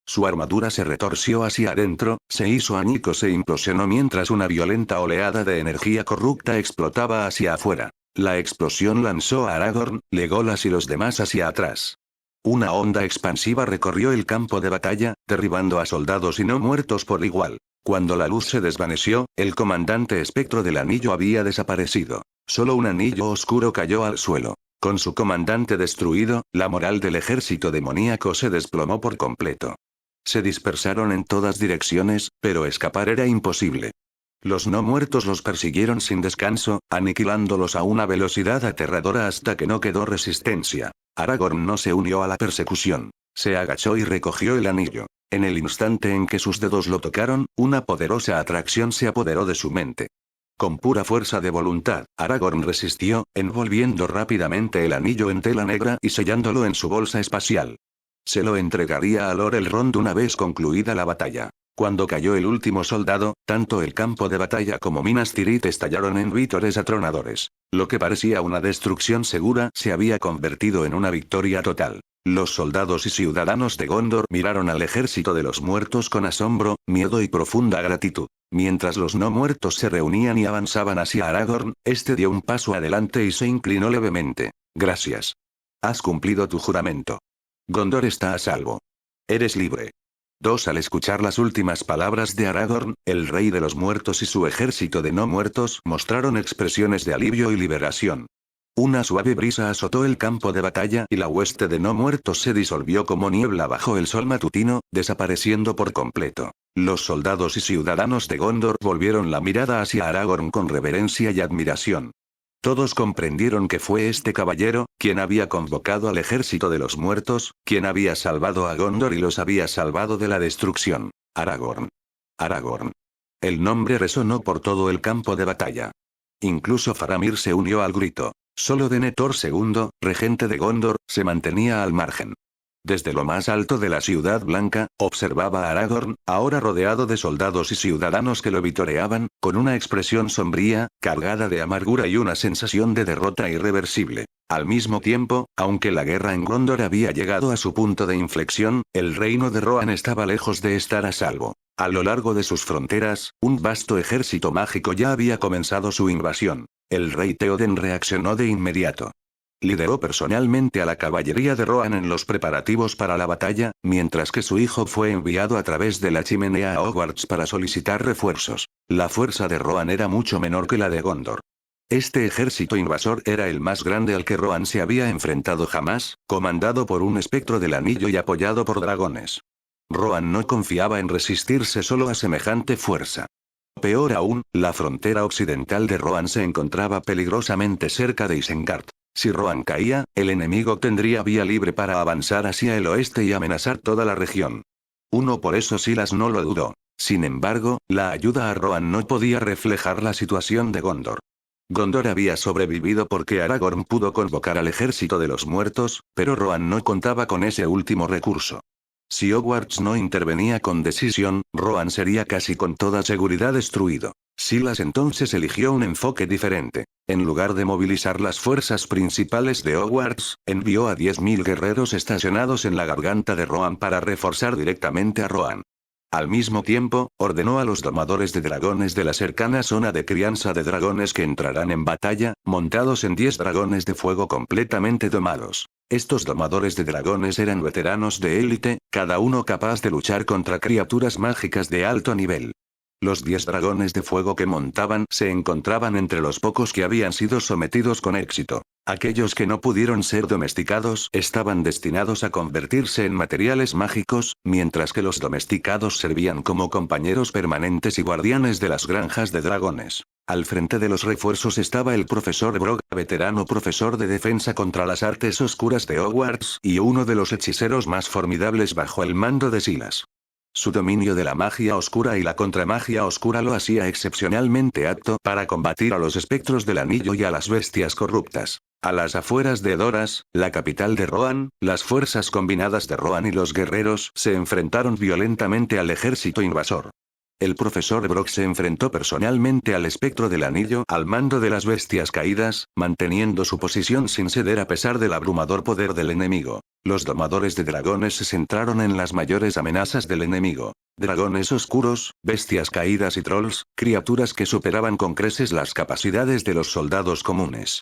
Speaker 1: Su armadura se retorció hacia adentro, se hizo añicos e implosionó mientras una violenta oleada de energía corrupta explotaba hacia afuera. La explosión lanzó a Aragorn, Legolas y los demás hacia atrás. Una onda expansiva recorrió el campo de batalla, derribando a soldados y no muertos por igual. Cuando la luz se desvaneció, el comandante espectro del anillo había desaparecido. Solo un anillo oscuro cayó al suelo. Con su comandante destruido, la moral del ejército demoníaco se desplomó por completo. Se dispersaron en todas direcciones, pero escapar era imposible. Los no muertos los persiguieron sin descanso, aniquilándolos a una velocidad aterradora hasta que no quedó resistencia. Aragorn no se unió a la persecución. Se agachó y recogió el anillo. En el instante en que sus dedos lo tocaron, una poderosa atracción se apoderó de su mente. Con pura fuerza de voluntad, Aragorn resistió, envolviendo rápidamente el anillo en tela negra y sellándolo en su bolsa espacial. Se lo entregaría a Lord Elrond una vez concluida la batalla. Cuando cayó el último soldado, tanto el campo de batalla como Minas Tirith estallaron en vítores atronadores. Lo que parecía una destrucción segura se había convertido en una victoria total. Los soldados y ciudadanos de Gondor miraron al ejército de los muertos con asombro, miedo y profunda gratitud. Mientras los no muertos se reunían y avanzaban hacia Aragorn, este dio un paso adelante y se inclinó levemente. Gracias. Has cumplido tu juramento. Gondor está a salvo. Eres libre. 2. Al escuchar las últimas palabras de Aragorn, el rey de los muertos y su ejército de no muertos mostraron expresiones de alivio y liberación. Una suave brisa azotó el campo de batalla y la hueste de no muertos se disolvió como niebla bajo el sol matutino, desapareciendo por completo. Los soldados y ciudadanos de Gondor volvieron la mirada hacia Aragorn con reverencia y admiración. Todos comprendieron que fue este caballero, quien había convocado al ejército de los muertos, quien había salvado a Gondor y los había salvado de la destrucción. Aragorn. Aragorn. El nombre resonó por todo el campo de batalla. Incluso Faramir se unió al grito. Solo Denethor II, regente de Gondor, se mantenía al margen. Desde lo más alto de la Ciudad Blanca, observaba a Aragorn, ahora rodeado de soldados y ciudadanos que lo vitoreaban, con una expresión sombría, cargada de amargura y una sensación de derrota irreversible. Al mismo tiempo, aunque la guerra en Gondor había llegado a su punto de inflexión, el reino de Rohan estaba lejos de estar a salvo. A lo largo de sus fronteras, un vasto ejército mágico ya había comenzado su invasión. El rey Théoden reaccionó de inmediato. Lideró personalmente a la caballería de Rohan en los preparativos para la batalla, mientras que su hijo fue enviado a través de la chimenea a Hogwarts para solicitar refuerzos. La fuerza de Rohan era mucho menor que la de Gondor. Este ejército invasor era el más grande al que Rohan se había enfrentado jamás, comandado por un espectro del anillo y apoyado por dragones. Rohan no confiaba en resistirse solo a semejante fuerza. Peor aún, la frontera occidental de Rohan se encontraba peligrosamente cerca de Isengard. Si Rohan caía, el enemigo tendría vía libre para avanzar hacia el oeste y amenazar toda la región. Por eso Silas no lo dudó. Sin embargo, la ayuda a Rohan no podía reflejar la situación de Gondor. Gondor había sobrevivido porque Aragorn pudo convocar al ejército de los muertos, pero Rohan no contaba con ese último recurso. Si Hogwarts no intervenía con decisión, Rohan sería casi con toda seguridad destruido. Silas entonces eligió un enfoque diferente. En lugar de movilizar las fuerzas principales de Hogwarts, envió a 10.000 guerreros estacionados en la garganta de Rohan para reforzar directamente a Rohan. Al mismo tiempo, ordenó a los domadores de dragones de la cercana zona de crianza de dragones que entrarán en batalla, montados en 10 dragones de fuego completamente domados. Estos domadores de dragones eran veteranos de élite, cada uno capaz de luchar contra criaturas mágicas de alto nivel. Los 10 dragones de fuego que montaban se encontraban entre los pocos que habían sido sometidos con éxito. Aquellos que no pudieron ser domesticados estaban destinados a convertirse en materiales mágicos, mientras que los domesticados servían como compañeros permanentes y guardianes de las granjas de dragones. Al frente de los refuerzos estaba el profesor Brog, veterano profesor de defensa contra las artes oscuras de Hogwarts y uno de los hechiceros más formidables bajo el mando de Silas. Su dominio de la magia oscura y la contramagia oscura lo hacía excepcionalmente apto para combatir a los espectros del anillo y a las bestias corruptas. A las afueras de Doras, la capital de Rohan, las fuerzas combinadas de Rohan y los guerreros se enfrentaron violentamente al ejército invasor. El profesor Brock se enfrentó personalmente al espectro del anillo al mando de las bestias caídas, manteniendo su posición sin ceder a pesar del abrumador poder del enemigo. Los domadores de dragones se centraron en las mayores amenazas del enemigo. Dragones oscuros, bestias caídas y trolls, criaturas que superaban con creces las capacidades de los soldados comunes.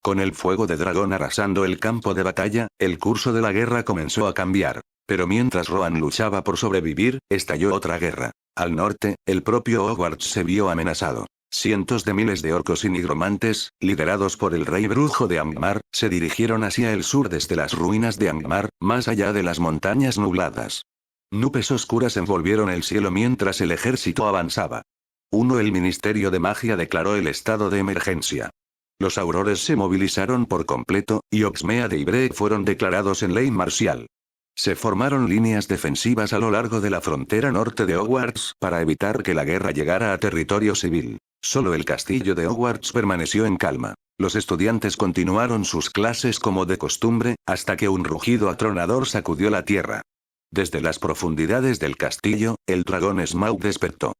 Speaker 1: Con el fuego de dragón arrasando el campo de batalla, el curso de la guerra comenzó a cambiar. Pero mientras Rohan luchaba por sobrevivir, estalló otra guerra. Al norte, el propio Hogwarts se vio amenazado. Cientos de miles de orcos y nigromantes, liderados por el rey brujo de Angmar, se dirigieron hacia el sur desde las ruinas de Angmar, más allá de las montañas nubladas. Nubes oscuras envolvieron el cielo mientras el ejército avanzaba. El Ministerio de Magia declaró el estado de emergencia. Los aurores se movilizaron por completo, y Oxmead e Ibree fueron declarados en ley marcial. Se formaron líneas defensivas a lo largo de la frontera norte de Hogwarts para evitar que la guerra llegara a territorio civil. Solo el castillo de Hogwarts permaneció en calma. Los estudiantes continuaron sus clases como de costumbre, hasta que un rugido atronador sacudió la tierra. Desde las profundidades del castillo, el dragón Smaug despertó.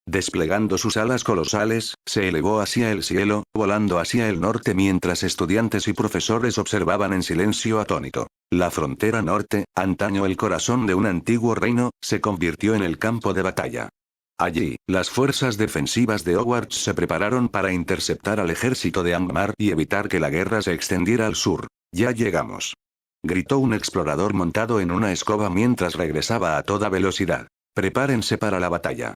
Speaker 1: Desplegando sus alas colosales, se elevó hacia el cielo, volando hacia el norte mientras estudiantes y profesores observaban en silencio atónito. La frontera norte, antaño el corazón de un antiguo reino, se convirtió en el campo de batalla. Allí, las fuerzas defensivas de Hogwarts se prepararon para interceptar al ejército de Angmar y evitar que la guerra se extendiera al sur. «Ya llegamos», gritó un explorador montado en una escoba mientras regresaba a toda velocidad. «Prepárense para la batalla»,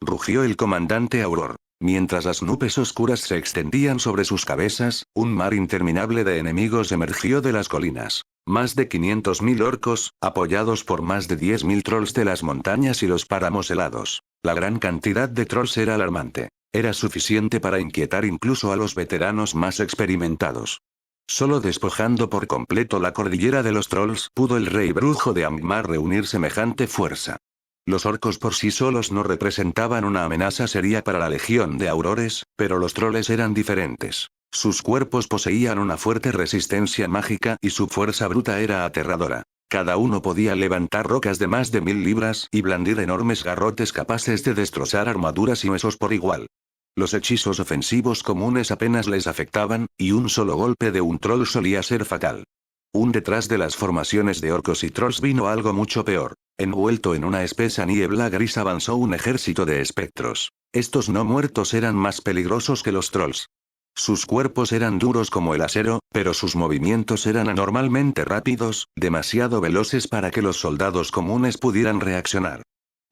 Speaker 1: rugió el comandante Auror. Mientras las nubes oscuras se extendían sobre sus cabezas, un mar interminable de enemigos emergió de las colinas. Más de 500.000 orcos, apoyados por más de 10.000 trolls de las montañas y los páramos helados. La gran cantidad de trolls era alarmante. Era suficiente para inquietar incluso a los veteranos más experimentados. Solo despojando por completo la cordillera de los trolls pudo el rey brujo de Angmar reunir semejante fuerza. Los orcos por sí solos no representaban una amenaza seria para la legión de aurores, pero los troles eran diferentes. Sus cuerpos poseían una fuerte resistencia mágica y su fuerza bruta era aterradora. Cada uno podía levantar rocas de más de 1000 libras y blandir enormes garrotes capaces de destrozar armaduras y huesos por igual. Los hechizos ofensivos comunes apenas les afectaban, y un solo golpe de un troll solía ser fatal. Detrás de las formaciones de orcos y trolls vino algo mucho peor. Envuelto en una espesa niebla gris avanzó un ejército de espectros. Estos no muertos eran más peligrosos que los trolls. Sus cuerpos eran duros como el acero, pero sus movimientos eran anormalmente rápidos, demasiado veloces para que los soldados comunes pudieran reaccionar.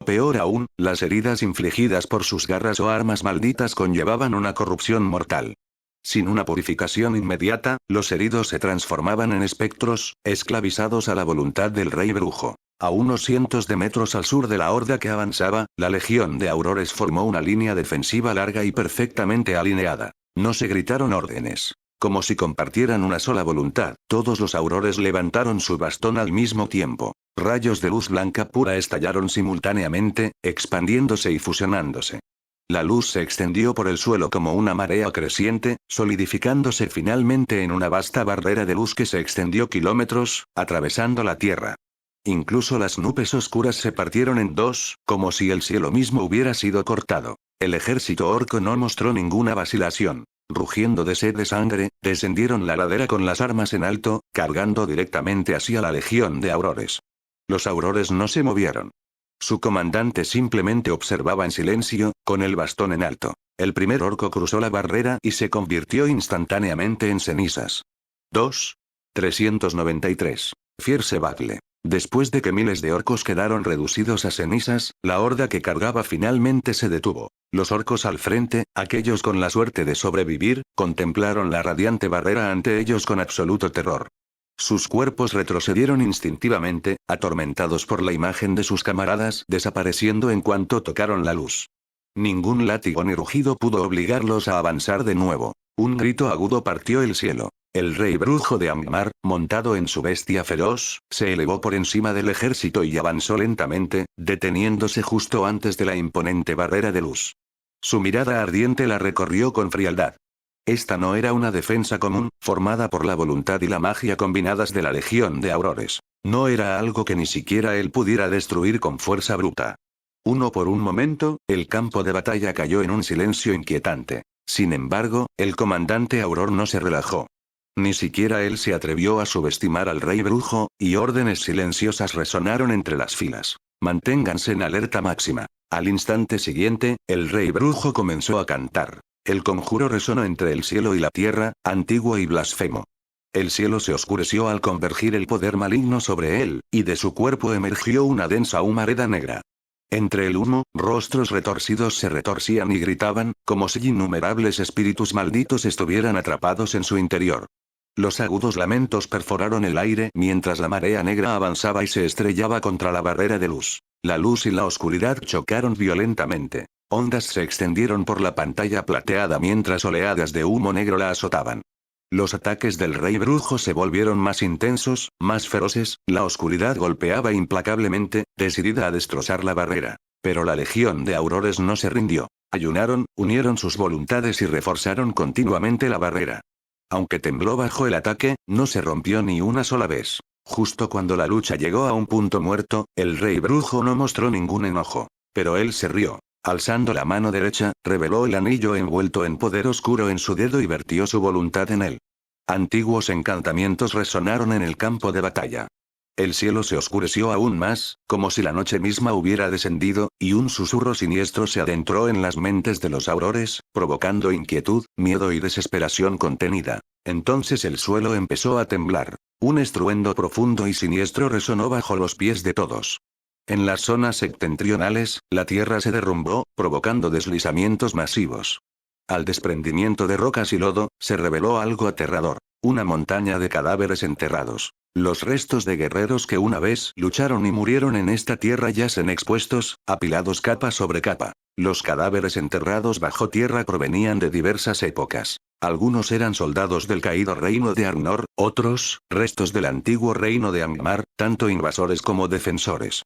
Speaker 1: Peor aún, las heridas infligidas por sus garras o armas malditas conllevaban una corrupción mortal. Sin una purificación inmediata, los heridos se transformaban en espectros, esclavizados a la voluntad del rey brujo. A unos cientos de metros al sur de la horda que avanzaba, la legión de aurores formó una línea defensiva larga y perfectamente alineada. No se gritaron órdenes. Como si compartieran una sola voluntad, todos los aurores levantaron su bastón al mismo tiempo. Rayos de luz blanca pura estallaron simultáneamente, expandiéndose y fusionándose. La luz se extendió por el suelo como una marea creciente, solidificándose finalmente en una vasta barrera de luz que se extendió kilómetros, atravesando la tierra. Incluso las nubes oscuras se partieron en dos, como si el cielo mismo hubiera sido cortado. El ejército orco no mostró ninguna vacilación. Rugiendo de sed de sangre, descendieron la ladera con las armas en alto, cargando directamente hacia la legión de aurores. Los aurores no se movieron. Su comandante simplemente observaba en silencio, con el bastón en alto. El primer orco cruzó la barrera y se convirtió instantáneamente en cenizas. 393. Fierce Battle. Después de que miles de orcos quedaron reducidos a cenizas, la horda que cargaba finalmente se detuvo. Los orcos al frente, aquellos con la suerte de sobrevivir, contemplaron la radiante barrera ante ellos con absoluto terror. Sus cuerpos retrocedieron instintivamente, atormentados por la imagen de sus camaradas desapareciendo en cuanto tocaron la luz. Ningún látigo ni rugido pudo obligarlos a avanzar de nuevo. Un grito agudo partió el cielo. El rey brujo de Angmar, montado en su bestia feroz, se elevó por encima del ejército y avanzó lentamente, deteniéndose justo antes de la imponente barrera de luz. Su mirada ardiente la recorrió con frialdad. Esta no era una defensa común, formada por la voluntad y la magia combinadas de la legión de aurores. No era algo que ni siquiera él pudiera destruir con fuerza bruta. Por un momento, el campo de batalla cayó en un silencio inquietante. Sin embargo, el comandante Auror no se relajó. Ni siquiera él se atrevió a subestimar al rey brujo, y órdenes silenciosas resonaron entre las filas. Manténganse en alerta máxima. Al instante siguiente, el rey brujo comenzó a cantar. El conjuro resonó entre el cielo y la tierra, antiguo y blasfemo. El cielo se oscureció al convergir el poder maligno sobre él, y de su cuerpo emergió una densa humareda negra. Entre el humo, rostros retorcidos se retorcían y gritaban, como si innumerables espíritus malditos estuvieran atrapados en su interior. Los agudos lamentos perforaron el aire mientras la marea negra avanzaba y se estrellaba contra la barrera de luz. La luz y la oscuridad chocaron violentamente. Ondas se extendieron por la pantalla plateada mientras oleadas de humo negro la azotaban. Los ataques del rey brujo se volvieron más intensos, más feroces, la oscuridad golpeaba implacablemente, decidida a destrozar la barrera. Pero la legión de aurores no se rindió. Ayunaron, unieron sus voluntades y reforzaron continuamente la barrera. Aunque tembló bajo el ataque, no se rompió ni una sola vez. Justo cuando la lucha llegó a un punto muerto, el rey brujo no mostró ningún enojo. Pero él se rió. Alzando la mano derecha, reveló el anillo envuelto en poder oscuro en su dedo y vertió su voluntad en él. Antiguos encantamientos resonaron en el campo de batalla. El cielo se oscureció aún más, como si la noche misma hubiera descendido, y un susurro siniestro se adentró en las mentes de los aurores, provocando inquietud, miedo y desesperación contenida. Entonces el suelo empezó a temblar. Un estruendo profundo y siniestro resonó bajo los pies de todos. En las zonas septentrionales, la tierra se derrumbó, provocando deslizamientos masivos. Al desprendimiento de rocas y lodo, se reveló algo aterrador. Una montaña de cadáveres enterrados. Los restos de guerreros que una vez lucharon y murieron en esta tierra yacen expuestos, apilados capa sobre capa. Los cadáveres enterrados bajo tierra provenían de diversas épocas. Algunos eran soldados del caído reino de Arnor, otros, restos del antiguo reino de Angmar, tanto invasores como defensores.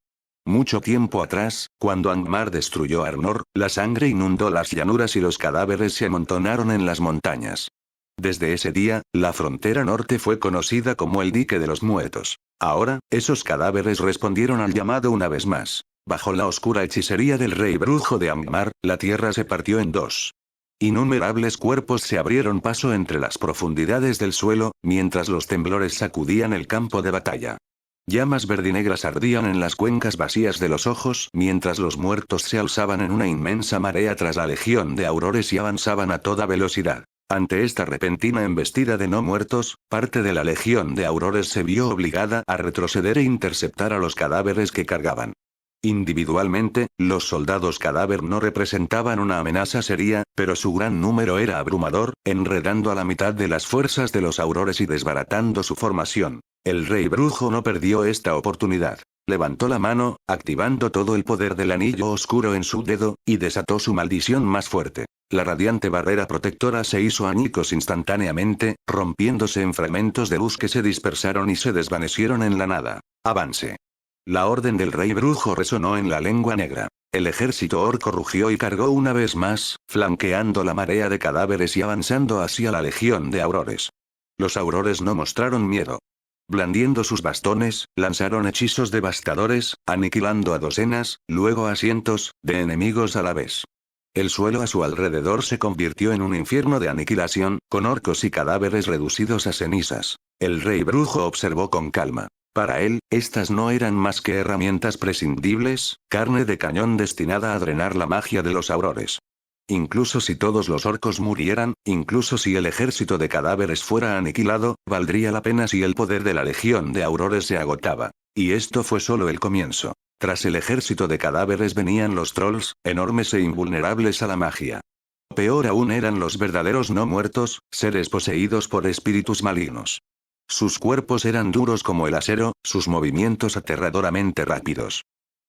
Speaker 1: Mucho tiempo atrás, cuando Angmar destruyó Arnor, la sangre inundó las llanuras y los cadáveres se amontonaron en las montañas. Desde ese día, la frontera norte fue conocida como el Dique de los Muertos. Ahora, esos cadáveres respondieron al llamado una vez más. Bajo la oscura hechicería del rey brujo de Angmar, la tierra se partió en dos. Innumerables cuerpos se abrieron paso entre las profundidades del suelo, mientras los temblores sacudían el campo de batalla. Llamas verdinegras ardían en las cuencas vacías de los ojos, mientras los muertos se alzaban en una inmensa marea tras la legión de aurores y avanzaban a toda velocidad. Ante esta repentina embestida de no muertos, parte de la legión de aurores se vio obligada a retroceder e interceptar a los cadáveres que cargaban. Individualmente, los soldados cadáver no representaban una amenaza seria, pero su gran número era abrumador, enredando a la mitad de las fuerzas de los aurores y desbaratando su formación. El rey brujo no perdió esta oportunidad. Levantó la mano, activando todo el poder del anillo oscuro en su dedo, y desató su maldición más fuerte. La radiante barrera protectora se hizo añicos instantáneamente, rompiéndose en fragmentos de luz que se dispersaron y se desvanecieron en la nada. Avance. La orden del rey brujo resonó en la lengua negra. El ejército orco rugió y cargó una vez más, flanqueando la marea de cadáveres y avanzando hacia la legión de aurores. Los aurores no mostraron miedo. Blandiendo sus bastones, lanzaron hechizos devastadores, aniquilando a docenas, luego a cientos, de enemigos a la vez. El suelo a su alrededor se convirtió en un infierno de aniquilación, con orcos y cadáveres reducidos a cenizas. El rey brujo observó con calma. Para él, estas no eran más que herramientas prescindibles, carne de cañón destinada a drenar la magia de los aurores. Incluso si todos los orcos murieran, incluso si el ejército de cadáveres fuera aniquilado, valdría la pena si el poder de la legión de aurores se agotaba. Y esto fue solo el comienzo. Tras el ejército de cadáveres venían los trolls, enormes e invulnerables a la magia. Peor aún eran los verdaderos no muertos, seres poseídos por espíritus malignos. Sus cuerpos eran duros como el acero, sus movimientos aterradoramente rápidos.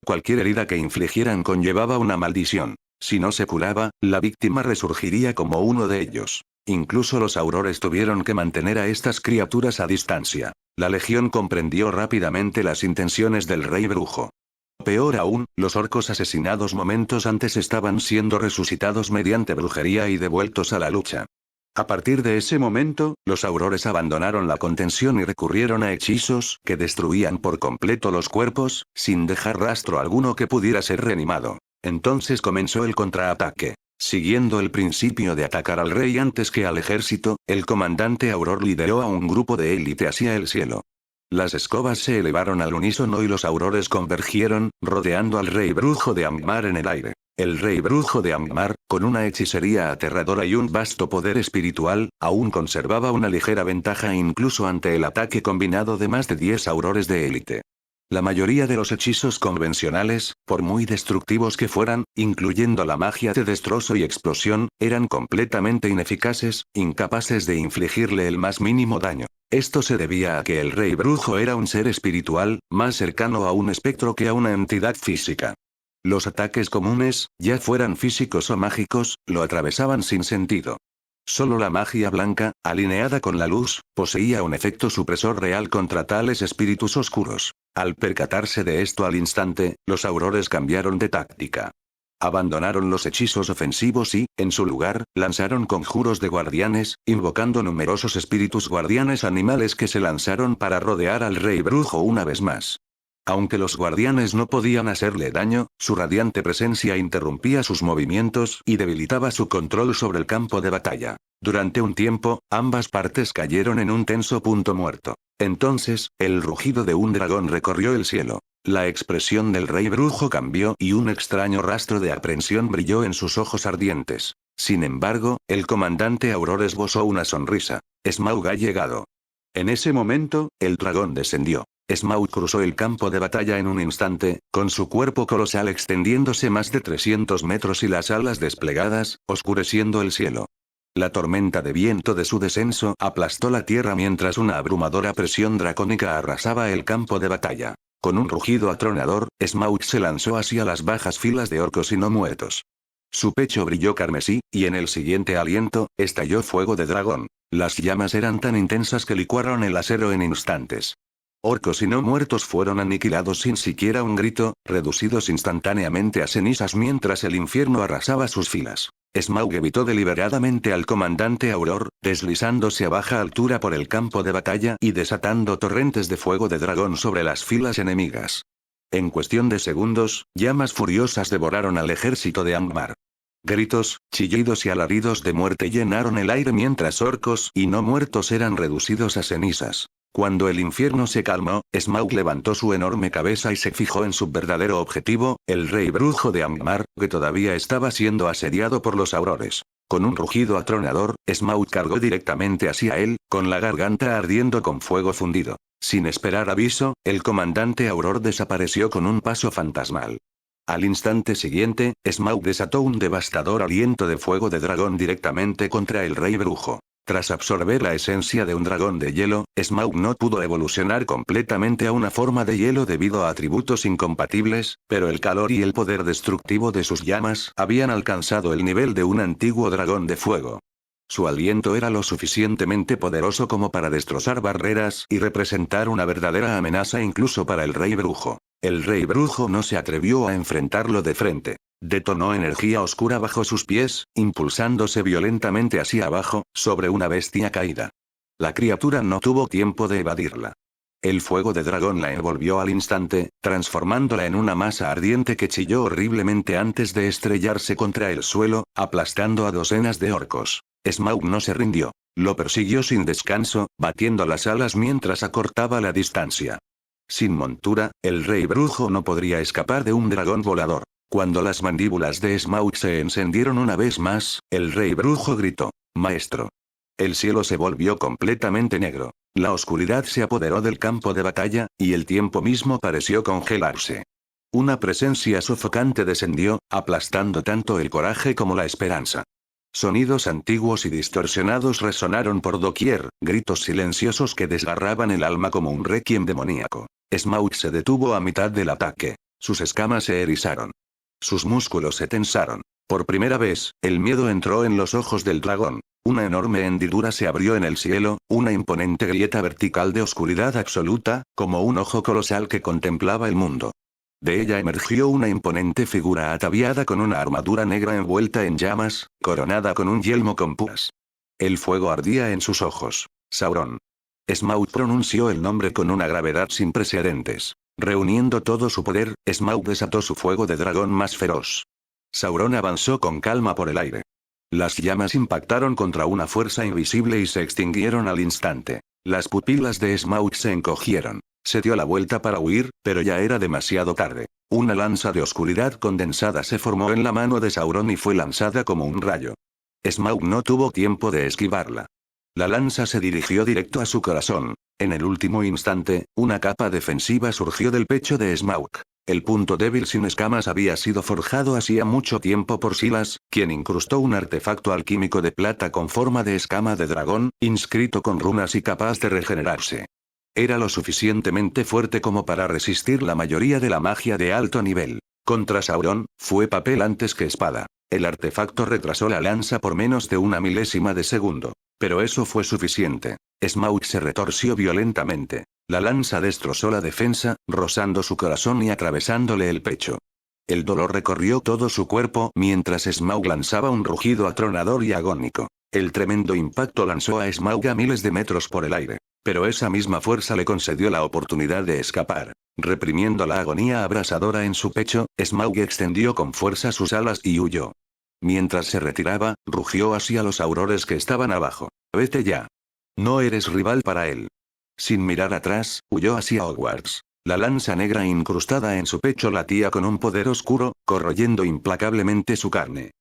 Speaker 1: Cualquier herida que infligieran conllevaba una maldición. Si no se curaba, la víctima resurgiría como uno de ellos. Incluso los aurores tuvieron que mantener a estas criaturas a distancia. La legión comprendió rápidamente las intenciones del rey brujo. Peor aún, los orcos asesinados momentos antes estaban siendo resucitados mediante brujería y devueltos a la lucha. A partir de ese momento, los aurores abandonaron la contención y recurrieron a hechizos que destruían por completo los cuerpos, sin dejar rastro alguno que pudiera ser reanimado. Entonces comenzó el contraataque. Siguiendo el principio de atacar al rey antes que al ejército, el comandante Auror lideró a un grupo de élite hacia el cielo. Las escobas se elevaron al unísono y los aurores convergieron, rodeando al rey brujo de Angmar en el aire. El rey brujo de Angmar, con una hechicería aterradora y un vasto poder espiritual, aún conservaba una ligera ventaja incluso ante el ataque combinado de más de 10 aurores de élite. La mayoría de los hechizos convencionales, por muy destructivos que fueran, incluyendo la magia de destrozo y explosión, eran completamente ineficaces, incapaces de infligirle el más mínimo daño. Esto se debía a que el rey brujo era un ser espiritual, más cercano a un espectro que a una entidad física. Los ataques comunes, ya fueran físicos o mágicos, lo atravesaban sin sentido. Solo la magia blanca, alineada con la luz, poseía un efecto supresor real contra tales espíritus oscuros. Al percatarse de esto al instante, los aurores cambiaron de táctica. Abandonaron los hechizos ofensivos y, en su lugar, lanzaron conjuros de guardianes, invocando numerosos espíritus guardianes animales que se lanzaron para rodear al rey brujo una vez más. Aunque los guardianes no podían hacerle daño, su radiante presencia interrumpía sus movimientos y debilitaba su control sobre el campo de batalla. Durante un tiempo, ambas partes cayeron en un tenso punto muerto. Entonces, el rugido de un dragón recorrió el cielo. La expresión del rey brujo cambió y un extraño rastro de aprensión brilló en sus ojos ardientes. Sin embargo, el comandante Auror esbozó una sonrisa. Smaug ha llegado. En ese momento, el dragón descendió. Smaug cruzó el campo de batalla en un instante, con su cuerpo colosal extendiéndose más de 300 metros y las alas desplegadas, oscureciendo el cielo. La tormenta de viento de su descenso aplastó la tierra mientras una abrumadora presión dracónica arrasaba el campo de batalla. Con un rugido atronador, Smaug se lanzó hacia las bajas filas de orcos y no muertos. Su pecho brilló carmesí, y en el siguiente aliento, estalló fuego de dragón. Las llamas eran tan intensas que licuaron el acero en instantes. Orcos y no muertos fueron aniquilados sin siquiera un grito, reducidos instantáneamente a cenizas mientras el infierno arrasaba sus filas. Smaug evitó deliberadamente al comandante Auror, deslizándose a baja altura por el campo de batalla y desatando torrentes de fuego de dragón sobre las filas enemigas. En cuestión de segundos, llamas furiosas devoraron al ejército de Angmar. Gritos, chillidos y alaridos de muerte llenaron el aire mientras orcos y no muertos eran reducidos a cenizas. Cuando el infierno se calmó, Smaug levantó su enorme cabeza y se fijó en su verdadero objetivo, el rey brujo de Angmar, que todavía estaba siendo asediado por los aurores. Con un rugido atronador, Smaug cargó directamente hacia él, con la garganta ardiendo con fuego fundido. Sin esperar aviso, el comandante Auror desapareció con un paso fantasmal. Al instante siguiente, Smaug desató un devastador aliento de fuego de dragón directamente contra el rey brujo. Tras absorber la esencia de un dragón de hielo, Smaug no pudo evolucionar completamente a una forma de hielo debido a atributos incompatibles, pero el calor y el poder destructivo de sus llamas habían alcanzado el nivel de un antiguo dragón de fuego. Su aliento era lo suficientemente poderoso como para destrozar barreras y representar una verdadera amenaza incluso para el rey brujo. El rey brujo no se atrevió a enfrentarlo de frente. Detonó energía oscura bajo sus pies, impulsándose violentamente hacia abajo, sobre una bestia caída. La criatura no tuvo tiempo de evadirla. El fuego de dragón la envolvió al instante, transformándola en una masa ardiente que chilló horriblemente antes de estrellarse contra el suelo, aplastando a docenas de orcos. Smaug no se rindió. Lo persiguió sin descanso, batiendo las alas mientras acortaba la distancia. Sin montura, el rey brujo no podría escapar de un dragón volador. Cuando las mandíbulas de Smaug se encendieron una vez más, el rey brujo gritó: «Maestro». El cielo se volvió completamente negro. La oscuridad se apoderó del campo de batalla, y el tiempo mismo pareció congelarse. Una presencia sofocante descendió, aplastando tanto el coraje como la esperanza. Sonidos antiguos y distorsionados resonaron por doquier, gritos silenciosos que desgarraban el alma como un requiem demoníaco. Smaug se detuvo a mitad del ataque. Sus escamas se erizaron. Sus músculos se tensaron. Por primera vez, el miedo entró en los ojos del dragón. Una enorme hendidura se abrió en el cielo, una imponente grieta vertical de oscuridad absoluta, como un ojo colosal que contemplaba el mundo. De ella emergió una imponente figura ataviada con una armadura negra envuelta en llamas, coronada con un yelmo con púas. El fuego ardía en sus ojos. Sauron. Smaug pronunció el nombre con una gravedad sin precedentes. Reuniendo todo su poder, Smaug desató su fuego de dragón más feroz. Sauron avanzó con calma por el aire. Las llamas impactaron contra una fuerza invisible y se extinguieron al instante. Las pupilas de Smaug se encogieron. Se dio la vuelta para huir, pero ya era demasiado tarde. Una lanza de oscuridad condensada se formó en la mano de Sauron y fue lanzada como un rayo. Smaug no tuvo tiempo de esquivarla. La lanza se dirigió directo a su corazón. En el último instante, una capa defensiva surgió del pecho de Smaug. El punto débil sin escamas había sido forjado hacía mucho tiempo por Silas, quien incrustó un artefacto alquímico de plata con forma de escama de dragón, inscrito con runas y capaz de regenerarse. Era lo suficientemente fuerte como para resistir la mayoría de la magia de alto nivel. Contra Sauron, fue papel antes que espada. El artefacto retrasó la lanza por menos de una milésima de segundo. Pero eso fue suficiente. Smaug se retorció violentamente. La lanza destrozó la defensa, rozando su corazón y atravesándole el pecho. El dolor recorrió todo su cuerpo mientras Smaug lanzaba un rugido atronador y agónico. El tremendo impacto lanzó a Smaug a miles de metros por el aire. Pero esa misma fuerza le concedió la oportunidad de escapar. Reprimiendo la agonía abrasadora en su pecho, Smaug extendió con fuerza sus alas y huyó. Mientras se retiraba, rugió hacia los aurores que estaban abajo. «Vete ya. No eres rival para él». Sin mirar atrás, huyó hacia Hogwarts. La lanza negra incrustada en su pecho latía con un poder oscuro, corroyendo implacablemente su carne.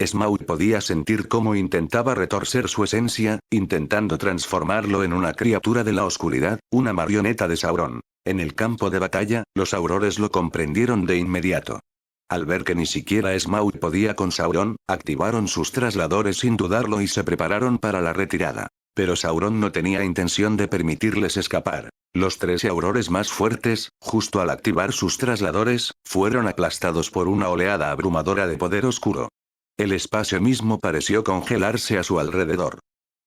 Speaker 1: Smaug podía sentir cómo intentaba retorcer su esencia, intentando transformarlo en una criatura de la oscuridad, una marioneta de Sauron. En el campo de batalla, los aurores lo comprendieron de inmediato. Al ver que ni siquiera Smaug podía con Sauron, activaron sus trasladores sin dudarlo y se prepararon para la retirada. Pero Sauron no tenía intención de permitirles escapar. Los 13 aurores más fuertes, justo al activar sus trasladores, fueron aplastados por una oleada abrumadora de poder oscuro. El espacio mismo pareció congelarse a su alrededor.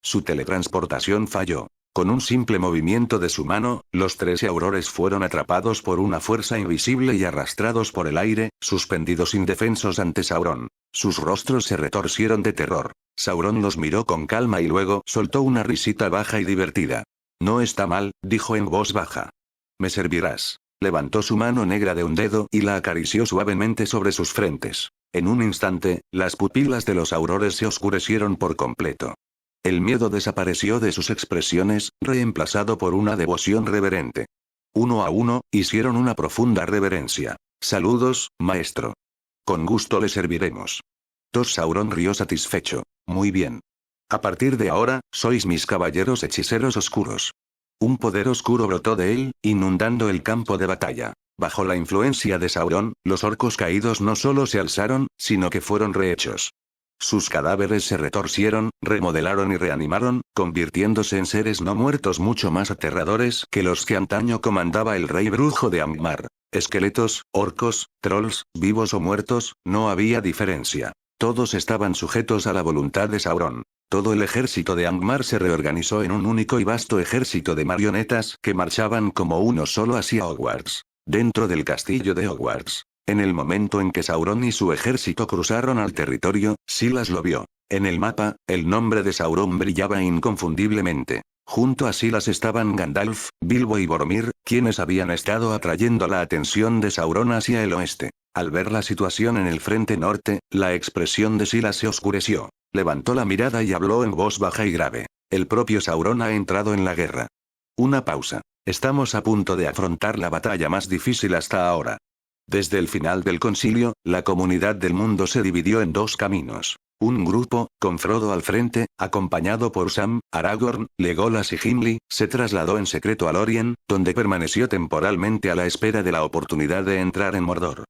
Speaker 1: Su teletransportación falló. Con un simple movimiento de su mano, los 13 aurores fueron atrapados por una fuerza invisible y arrastrados por el aire, suspendidos indefensos ante Sauron. Sus rostros se retorcieron de terror. Sauron los miró con calma y luego soltó una risita baja y divertida. «No está mal», dijo en voz baja. «Me servirás». Levantó su mano negra de un dedo y la acarició suavemente sobre sus frentes. En un instante, las pupilas de los aurores se oscurecieron por completo. El miedo desapareció de sus expresiones, reemplazado por una devoción reverente. Uno a uno, hicieron una profunda reverencia. «Saludos, maestro. Con gusto le serviremos». Sauron rió satisfecho. «Muy bien. A partir de ahora, sois mis caballeros hechiceros oscuros». Un poder oscuro brotó de él, inundando el campo de batalla. Bajo la influencia de Sauron, los orcos caídos no solo se alzaron, sino que fueron rehechos. Sus cadáveres se retorcieron, remodelaron y reanimaron, convirtiéndose en seres no muertos mucho más aterradores que los que antaño comandaba el rey brujo de Angmar. Esqueletos, orcos, trolls, vivos o muertos, no había diferencia. Todos estaban sujetos a la voluntad de Sauron. Todo el ejército de Angmar se reorganizó en un único y vasto ejército de marionetas que marchaban como uno solo hacia Hogwarts. Dentro del castillo de Hogwarts. En el momento en que Sauron y su ejército cruzaron al territorio, Silas lo vio. En el mapa, el nombre de Sauron brillaba inconfundiblemente. Junto a Silas estaban Gandalf, Bilbo y Boromir, quienes habían estado atrayendo la atención de Sauron hacia el oeste. Al ver la situación en el frente norte, la expresión de Silas se oscureció. Levantó la mirada y habló en voz baja y grave. El propio Sauron ha entrado en la guerra. Una pausa. Estamos a punto de afrontar la batalla más difícil hasta ahora. Desde el final del concilio, la comunidad del mundo se dividió en dos caminos. Un grupo, con Frodo al frente, acompañado por Sam, Aragorn, Legolas y Gimli, se trasladó en secreto a Lórien, donde permaneció temporalmente a la espera de la oportunidad de entrar en Mordor.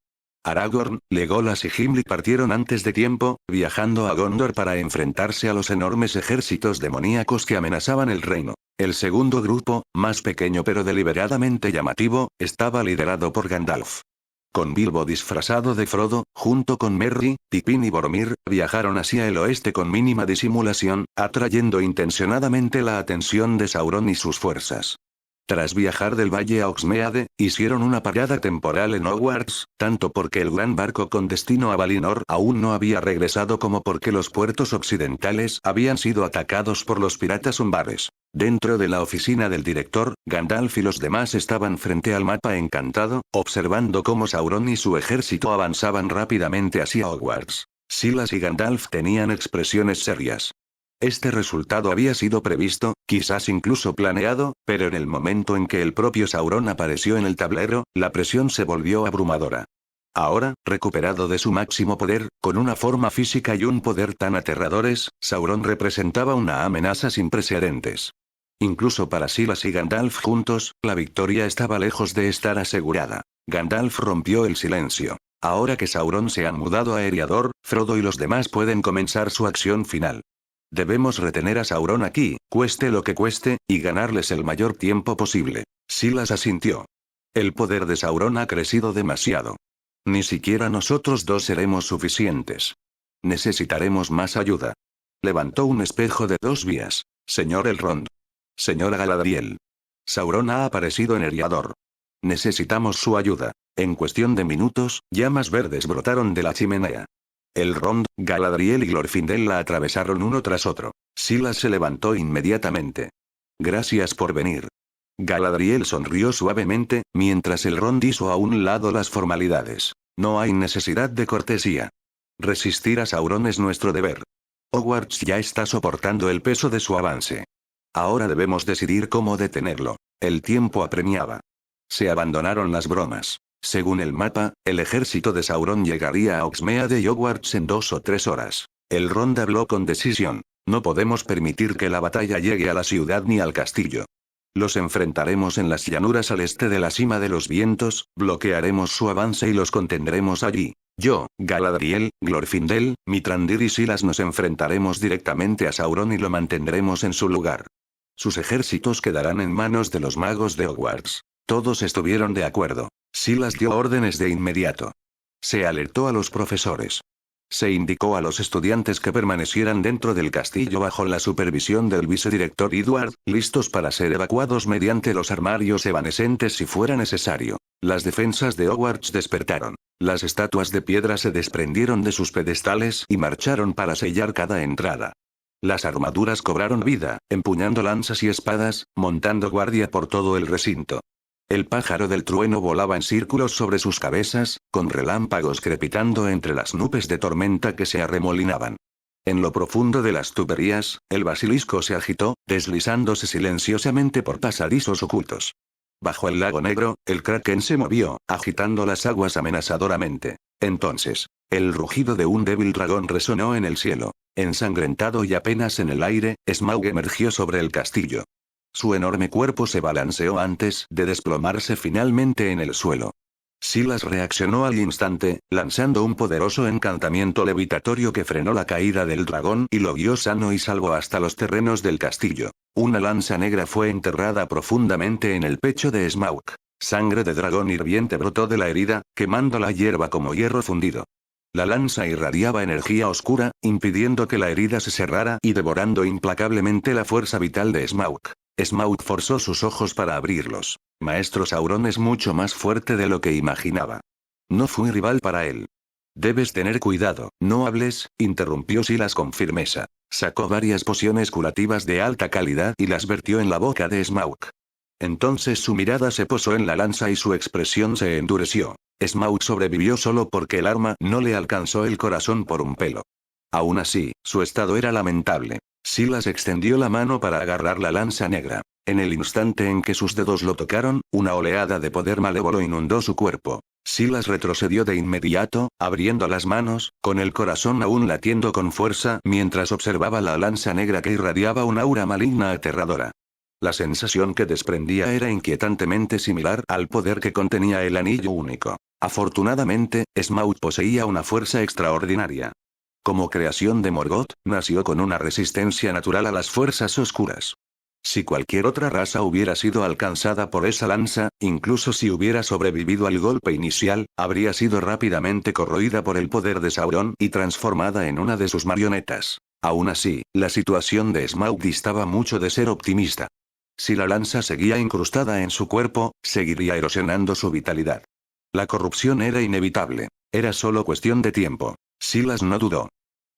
Speaker 1: Aragorn, Legolas y Gimli partieron antes de tiempo, viajando a Gondor para enfrentarse a los enormes ejércitos demoníacos que amenazaban el reino. El segundo grupo, más pequeño pero deliberadamente llamativo, estaba liderado por Gandalf. Con Bilbo disfrazado de Frodo, junto con Merry, Pippin y Boromir, viajaron hacia el oeste con mínima disimulación, atrayendo intencionadamente la atención de Sauron y sus fuerzas. Tras viajar del valle a Hogsmeade, hicieron una parada temporal en Hogwarts, tanto porque el gran barco con destino a Valinor aún no había regresado como porque los puertos occidentales habían sido atacados por los piratas umbares. Dentro de la oficina del director, Gandalf y los demás estaban frente al mapa encantado, observando cómo Sauron y su ejército avanzaban rápidamente hacia Hogwarts. Silas y Gandalf tenían expresiones serias. Este resultado había sido previsto, quizás incluso planeado, pero en el momento en que el propio Sauron apareció en el tablero, la presión se volvió abrumadora. Ahora, recuperado de su máximo poder, con una forma física y un poder tan aterradores, Sauron representaba una amenaza sin precedentes. Incluso para Silas y Gandalf juntos, la victoria estaba lejos de estar asegurada. Gandalf rompió el silencio. Ahora que Sauron se ha mudado a Eriador, Frodo y los demás pueden comenzar su acción final. Debemos retener a Sauron aquí, cueste lo que cueste, y ganarles el mayor tiempo posible. Silas asintió. El poder de Sauron ha crecido demasiado. Ni siquiera nosotros dos seremos suficientes. Necesitaremos más ayuda. Levantó un espejo de 2 vías. Señor Elrond. Señora Galadriel. Sauron ha aparecido en Eriador. Necesitamos su ayuda. En cuestión de minutos, llamas verdes brotaron de la chimenea. Elrond, Galadriel y Glorfindel la atravesaron uno tras otro. Silas se levantó inmediatamente. Gracias por venir. Galadriel sonrió suavemente, mientras Elrond hizo a un lado las formalidades. No hay necesidad de cortesía. Resistir a Sauron es nuestro deber. Hogwarts ya está soportando el peso de su avance. Ahora debemos decidir cómo detenerlo. El tiempo apremiaba. Se abandonaron las bromas. Según el mapa, el ejército de Sauron llegaría a Hogsmeade y Hogwarts en 2 o 3 horas. Elrond habló con decisión. No podemos permitir que la batalla llegue a la ciudad ni al castillo. Los enfrentaremos en las llanuras al este de la cima de los vientos, bloquearemos su avance y los contendremos allí. Yo, Galadriel, Glorfindel, Mithrandir y Silas nos enfrentaremos directamente a Sauron y lo mantendremos en su lugar. Sus ejércitos quedarán en manos de los magos de Hogwarts. Todos estuvieron de acuerdo. Silas dio órdenes de inmediato. Se alertó a los profesores. Se indicó a los estudiantes que permanecieran dentro del castillo bajo la supervisión del vicedirector Edward, listos para ser evacuados mediante los armarios evanescentes si fuera necesario. Las defensas de Hogwarts despertaron. Las estatuas de piedra se desprendieron de sus pedestales y marcharon para sellar cada entrada. Las armaduras cobraron vida, empuñando lanzas y espadas, montando guardia por todo el recinto. El pájaro del trueno volaba en círculos sobre sus cabezas, con relámpagos crepitando entre las nubes de tormenta que se arremolinaban. En lo profundo de las tuberías, el basilisco se agitó, deslizándose silenciosamente por pasadizos ocultos. Bajo el lago negro, el kraken se movió, agitando las aguas amenazadoramente. Entonces, el rugido de un débil dragón resonó en el cielo. Ensangrentado y apenas en el aire, Smaug emergió sobre el castillo. Su enorme cuerpo se balanceó antes de desplomarse finalmente en el suelo. Silas reaccionó al instante, lanzando un poderoso encantamiento levitatorio que frenó la caída del dragón y lo guió sano y salvo hasta los terrenos del castillo. Una lanza negra fue enterrada profundamente en el pecho de Smaug. Sangre de dragón hirviente brotó de la herida, quemando la hierba como hierro fundido. La lanza irradiaba energía oscura, impidiendo que la herida se cerrara y devorando implacablemente la fuerza vital de Smaug. Smaug forzó sus ojos para abrirlos. Maestro Sauron es mucho más fuerte de lo que imaginaba. No fui rival para él. Debes tener cuidado, no hables, interrumpió Silas con firmeza. Sacó varias pociones curativas de alta calidad y las vertió en la boca de Smaug. Entonces su mirada se posó en la lanza y su expresión se endureció. Smaug sobrevivió solo porque el arma no le alcanzó el corazón por un pelo. Aún así, su estado era lamentable. Silas extendió la mano para agarrar la lanza negra. En el instante en que sus dedos lo tocaron, una oleada de poder malévolo inundó su cuerpo. Silas retrocedió de inmediato, abriendo las manos, con el corazón aún latiendo con fuerza, mientras observaba la lanza negra que irradiaba un aura maligna aterradora. La sensación que desprendía era inquietantemente similar al poder que contenía el anillo único. Afortunadamente, Smaug poseía una fuerza extraordinaria. Como creación de Morgoth, nació con una resistencia natural a las fuerzas oscuras. Si cualquier otra raza hubiera sido alcanzada por esa lanza, incluso si hubiera sobrevivido al golpe inicial, habría sido rápidamente corroída por el poder de Sauron y transformada en una de sus marionetas. Aún así, la situación de Smaug distaba mucho de ser optimista. Si la lanza seguía incrustada en su cuerpo, seguiría erosionando su vitalidad. La corrupción era inevitable. Era solo cuestión de tiempo. Silas no dudó.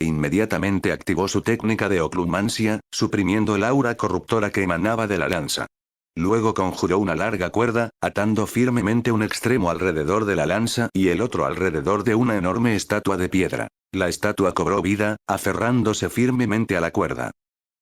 Speaker 1: Inmediatamente activó su técnica de oclumancia, suprimiendo el aura corruptora que emanaba de la lanza. Luego conjuró una larga cuerda, atando firmemente un extremo alrededor de la lanza y el otro alrededor de una enorme estatua de piedra. La estatua cobró vida, aferrándose firmemente a la cuerda.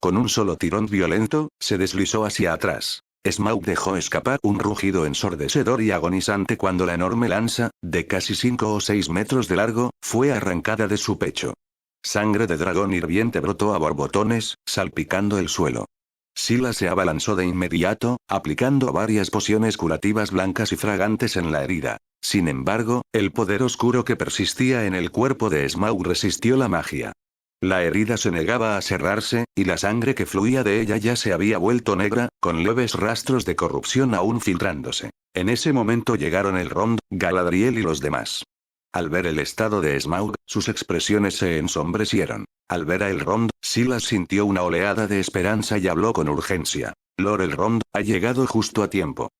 Speaker 1: Con un solo tirón violento, se deslizó hacia atrás. Smaug dejó escapar un rugido ensordecedor y agonizante cuando la enorme lanza, de casi 5 o 6 metros de largo, fue arrancada de su pecho. Sangre de dragón hirviente brotó a borbotones, salpicando el suelo. Silas se abalanzó de inmediato, aplicando varias pociones curativas blancas y fragantes en la herida. Sin embargo, el poder oscuro que persistía en el cuerpo de Smaug resistió la magia. La herida se negaba a cerrarse, y la sangre que fluía de ella ya se había vuelto negra, con leves rastros de corrupción aún filtrándose. En ese momento llegaron Elrond, Galadriel y los demás. Al ver el estado de Smaug, sus expresiones se ensombrecieron. Al ver a Elrond, Silas sintió una oleada de esperanza y habló con urgencia. Lord Elrond, ha llegado justo a tiempo.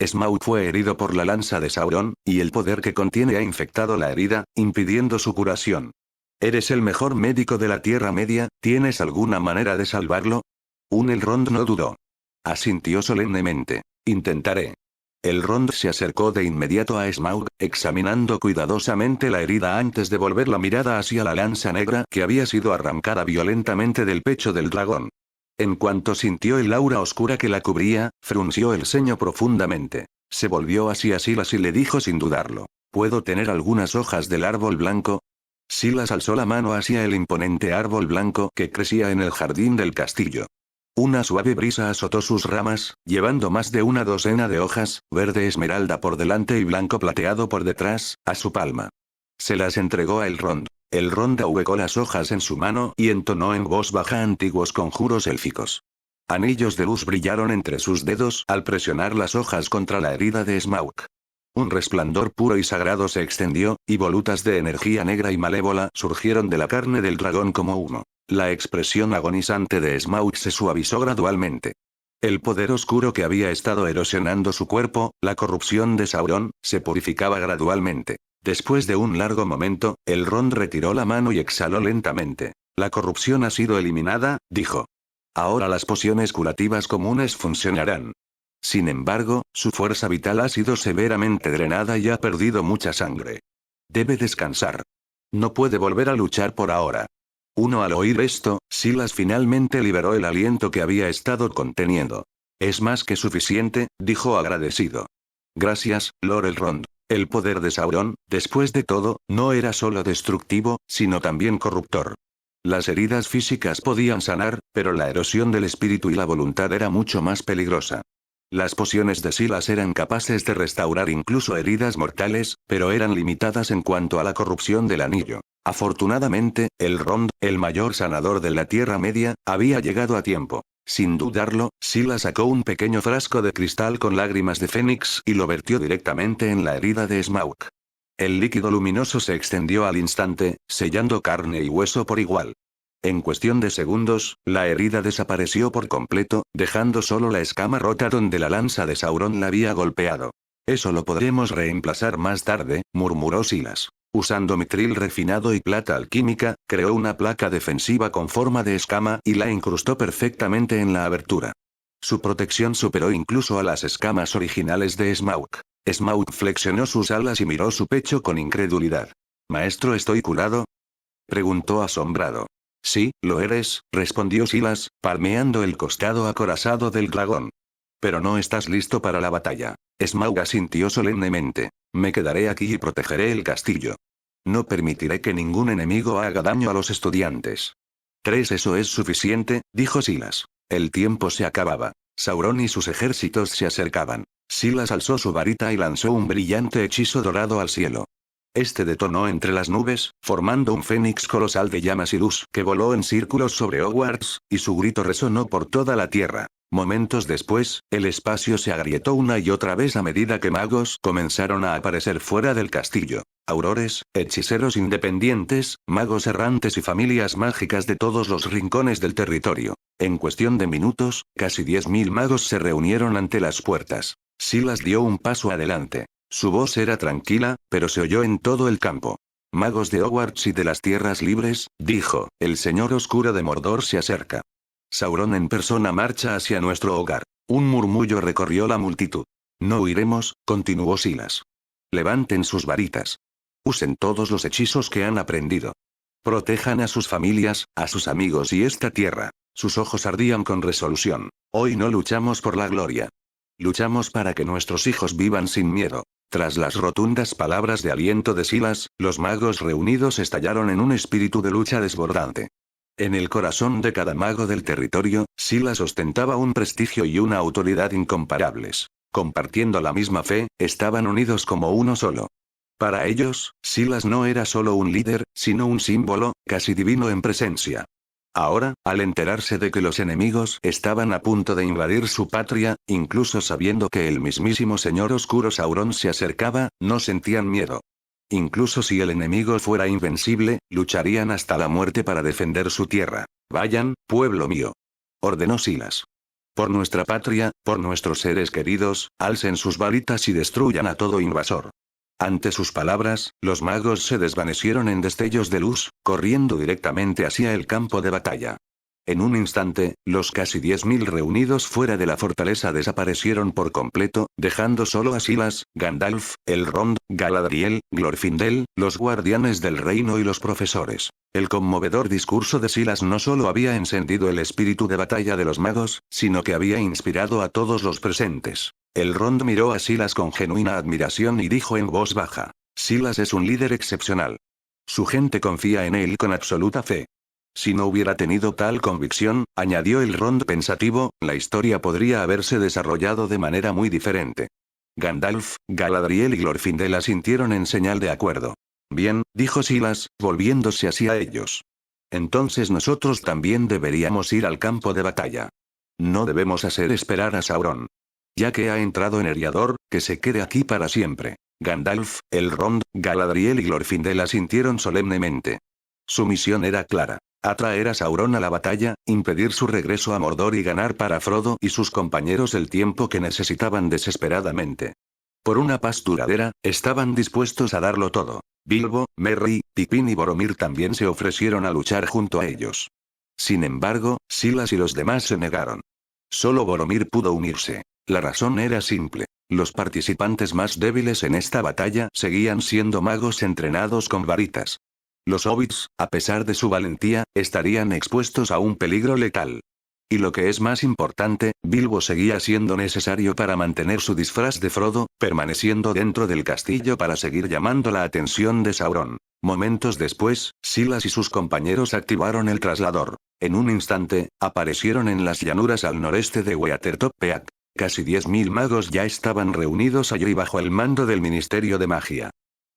Speaker 1: Smaug fue herido por la lanza de Sauron, y el poder que contiene ha infectado la herida, impidiendo su curación. Eres el mejor médico de la Tierra Media, ¿tienes alguna manera de salvarlo? Elrond no dudó. Asintió solemnemente. Intentaré. Elrond se acercó de inmediato a Smaug, examinando cuidadosamente la herida antes de volver la mirada hacia la lanza negra que había sido arrancada violentamente del pecho del dragón. En cuanto sintió el aura oscura que la cubría, frunció el ceño profundamente. Se volvió hacia Silas y le dijo sin dudarlo: ¿puedo tener algunas hojas del árbol blanco? Silas alzó la mano hacia el imponente árbol blanco que crecía en el jardín del castillo. Una suave brisa azotó sus ramas, llevando más de una docena de hojas, verde esmeralda por delante y blanco plateado por detrás, a su palma. Se las entregó a Elrond. Elrond ahuecó las hojas en su mano y entonó en voz baja antiguos conjuros élficos. Anillos de luz brillaron entre sus dedos al presionar las hojas contra la herida de Smaug. Un resplandor puro y sagrado se extendió, y volutas de energía negra y malévola surgieron de la carne del dragón como humo. La expresión agonizante de Smaug se suavizó gradualmente. El poder oscuro que había estado erosionando su cuerpo, la corrupción de Sauron, se purificaba gradualmente. Después de un largo momento, Elrond retiró la mano y exhaló lentamente. La corrupción ha sido eliminada, dijo. Ahora las pociones curativas comunes funcionarán. Sin embargo, su fuerza vital ha sido severamente drenada y ha perdido mucha sangre. Debe descansar. No puede volver a luchar por ahora. Al oír esto, Silas finalmente liberó el aliento que había estado conteniendo. Es más que suficiente, dijo agradecido. Gracias, Lord Elrond. El poder de Sauron, después de todo, no era solo destructivo, sino también corruptor. Las heridas físicas podían sanar, pero la erosión del espíritu y la voluntad era mucho más peligrosa. Las pociones de Silas eran capaces de restaurar incluso heridas mortales, pero eran limitadas en cuanto a la corrupción del anillo. Afortunadamente, Elrond, el mayor sanador de la Tierra Media, había llegado a tiempo. Sin dudarlo, Silas sacó un pequeño frasco de cristal con lágrimas de fénix y lo vertió directamente en la herida de Smaug. El líquido luminoso se extendió al instante, sellando carne y hueso por igual. En cuestión de segundos, la herida desapareció por completo, dejando solo la escama rota donde la lanza de Sauron la había golpeado. Eso lo podremos reemplazar más tarde, murmuró Silas. Usando mitril refinado y plata alquímica, creó una placa defensiva con forma de escama y la incrustó perfectamente en la abertura. Su protección superó incluso a las escamas originales de Smaug. Smaug flexionó sus alas y miró su pecho con incredulidad. «¿Maestro, estoy curado?», preguntó asombrado. «Sí, lo eres», respondió Silas, palmeando el costado acorazado del dragón. «Pero no estás listo para la batalla». Smaug asintió solemnemente. «Me quedaré aquí y protegeré el castillo. No permitiré que ningún enemigo haga daño a los estudiantes». «Eso es suficiente», dijo Silas. El tiempo se acababa. Sauron y sus ejércitos se acercaban. Silas alzó su varita y lanzó un brillante hechizo dorado al cielo. Este detonó entre las nubes, formando un fénix colosal de llamas y luz que voló en círculos sobre Hogwarts, y su grito resonó por toda la tierra. Momentos después, el espacio se agrietó una y otra vez a medida que magos comenzaron a aparecer fuera del castillo. Aurores, hechiceros independientes, magos errantes y familias mágicas de todos los rincones del territorio. En cuestión de minutos, casi 10.000 magos se reunieron ante las puertas. Silas dio un paso adelante. Su voz era tranquila, pero se oyó en todo el campo. «Magos de Hogwarts y de las tierras libres», dijo, «el señor oscuro de Mordor se acerca. Sauron en persona marcha hacia nuestro hogar». Un murmullo recorrió la multitud. «No huiremos», continuó Silas. «Levanten sus varitas. Usen todos los hechizos que han aprendido. Protejan a sus familias, a sus amigos y esta tierra». Sus ojos ardían con resolución. «Hoy no luchamos por la gloria. Luchamos para que nuestros hijos vivan sin miedo». Tras las rotundas palabras de aliento de Silas, los magos reunidos estallaron en un espíritu de lucha desbordante. En el corazón de cada mago del territorio, Silas ostentaba un prestigio y una autoridad incomparables. Compartiendo la misma fe, estaban unidos como uno solo. Para ellos, Silas no era solo un líder, sino un símbolo, casi divino en presencia. Ahora, al enterarse de que los enemigos estaban a punto de invadir su patria, incluso sabiendo que el mismísimo señor oscuro Sauron se acercaba, no sentían miedo. Incluso si el enemigo fuera invencible, lucharían hasta la muerte para defender su tierra. Vayan, pueblo mío. Ordenó Silas. Por nuestra patria, por nuestros seres queridos, alcen sus varitas y destruyan a todo invasor. Ante sus palabras, los magos se desvanecieron en destellos de luz, corriendo directamente hacia el campo de batalla. En un instante, los casi 10.000 reunidos fuera de la fortaleza desaparecieron por completo, dejando solo a Silas, Gandalf, Elrond, Galadriel, Glorfindel, los guardianes del reino y los profesores. El conmovedor discurso de Silas no solo había encendido el espíritu de batalla de los magos, sino que había inspirado a todos los presentes. Elrond miró a Silas con genuina admiración y dijo en voz baja: Silas es un líder excepcional. Su gente confía en él con absoluta fe. Si no hubiera tenido tal convicción, añadió Elrond pensativo, la historia podría haberse desarrollado de manera muy diferente. Gandalf, Galadriel y Glorfindel asintieron en señal de acuerdo. Bien, dijo Silas, volviéndose hacia ellos. Entonces nosotros también deberíamos ir al campo de batalla. No debemos hacer esperar a Sauron. Ya que ha entrado en Eriador, que se quede aquí para siempre. Gandalf, Elrond, Galadriel y Glorfindel asintieron solemnemente. Su misión era clara. Atraer a Sauron a la batalla, impedir su regreso a Mordor y ganar para Frodo y sus compañeros el tiempo que necesitaban desesperadamente. Por una paz duradera, estaban dispuestos a darlo todo. Bilbo, Merry, Pippin y Boromir también se ofrecieron a luchar junto a ellos. Sin embargo, Silas y los demás se negaron. Solo Boromir pudo unirse. La razón era simple. Los participantes más débiles en esta batalla seguían siendo magos entrenados con varitas. Los hobbits, a pesar de su valentía, estarían expuestos a un peligro letal. Y lo que es más importante, Bilbo seguía siendo necesario para mantener su disfraz de Frodo, permaneciendo dentro del castillo para seguir llamando la atención de Sauron. Momentos después, Silas y sus compañeros activaron el traslador. En un instante, aparecieron en las llanuras al noreste de Weathertop-Peak. Casi 10.000 magos ya estaban reunidos allí bajo el mando del Ministerio de Magia.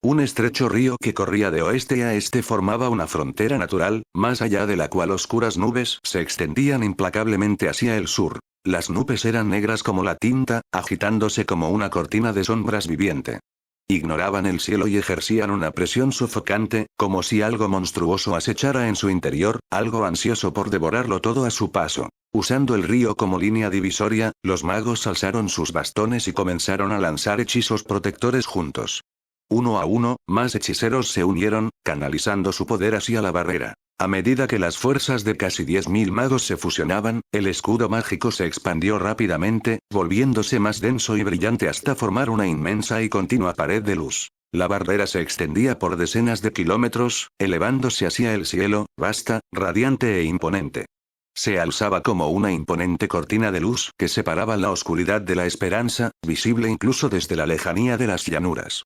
Speaker 1: Un estrecho río que corría de oeste a este formaba una frontera natural, más allá de la cual oscuras nubes se extendían implacablemente hacia el sur. Las nubes eran negras como la tinta, agitándose como una cortina de sombras viviente. Ignoraban el cielo y ejercían una presión sofocante, como si algo monstruoso acechara en su interior, algo ansioso por devorarlo todo a su paso. Usando el río como línea divisoria, los magos alzaron sus bastones y comenzaron a lanzar hechizos protectores juntos. Uno a uno, más hechiceros se unieron, canalizando su poder hacia la barrera. A medida que las fuerzas de casi 10.000 magos se fusionaban, el escudo mágico se expandió rápidamente, volviéndose más denso y brillante hasta formar una inmensa y continua pared de luz. La barrera se extendía por decenas de kilómetros, elevándose hacia el cielo, vasta, radiante e imponente. Se alzaba como una imponente cortina de luz que separaba la oscuridad de la esperanza, visible incluso desde la lejanía de las llanuras.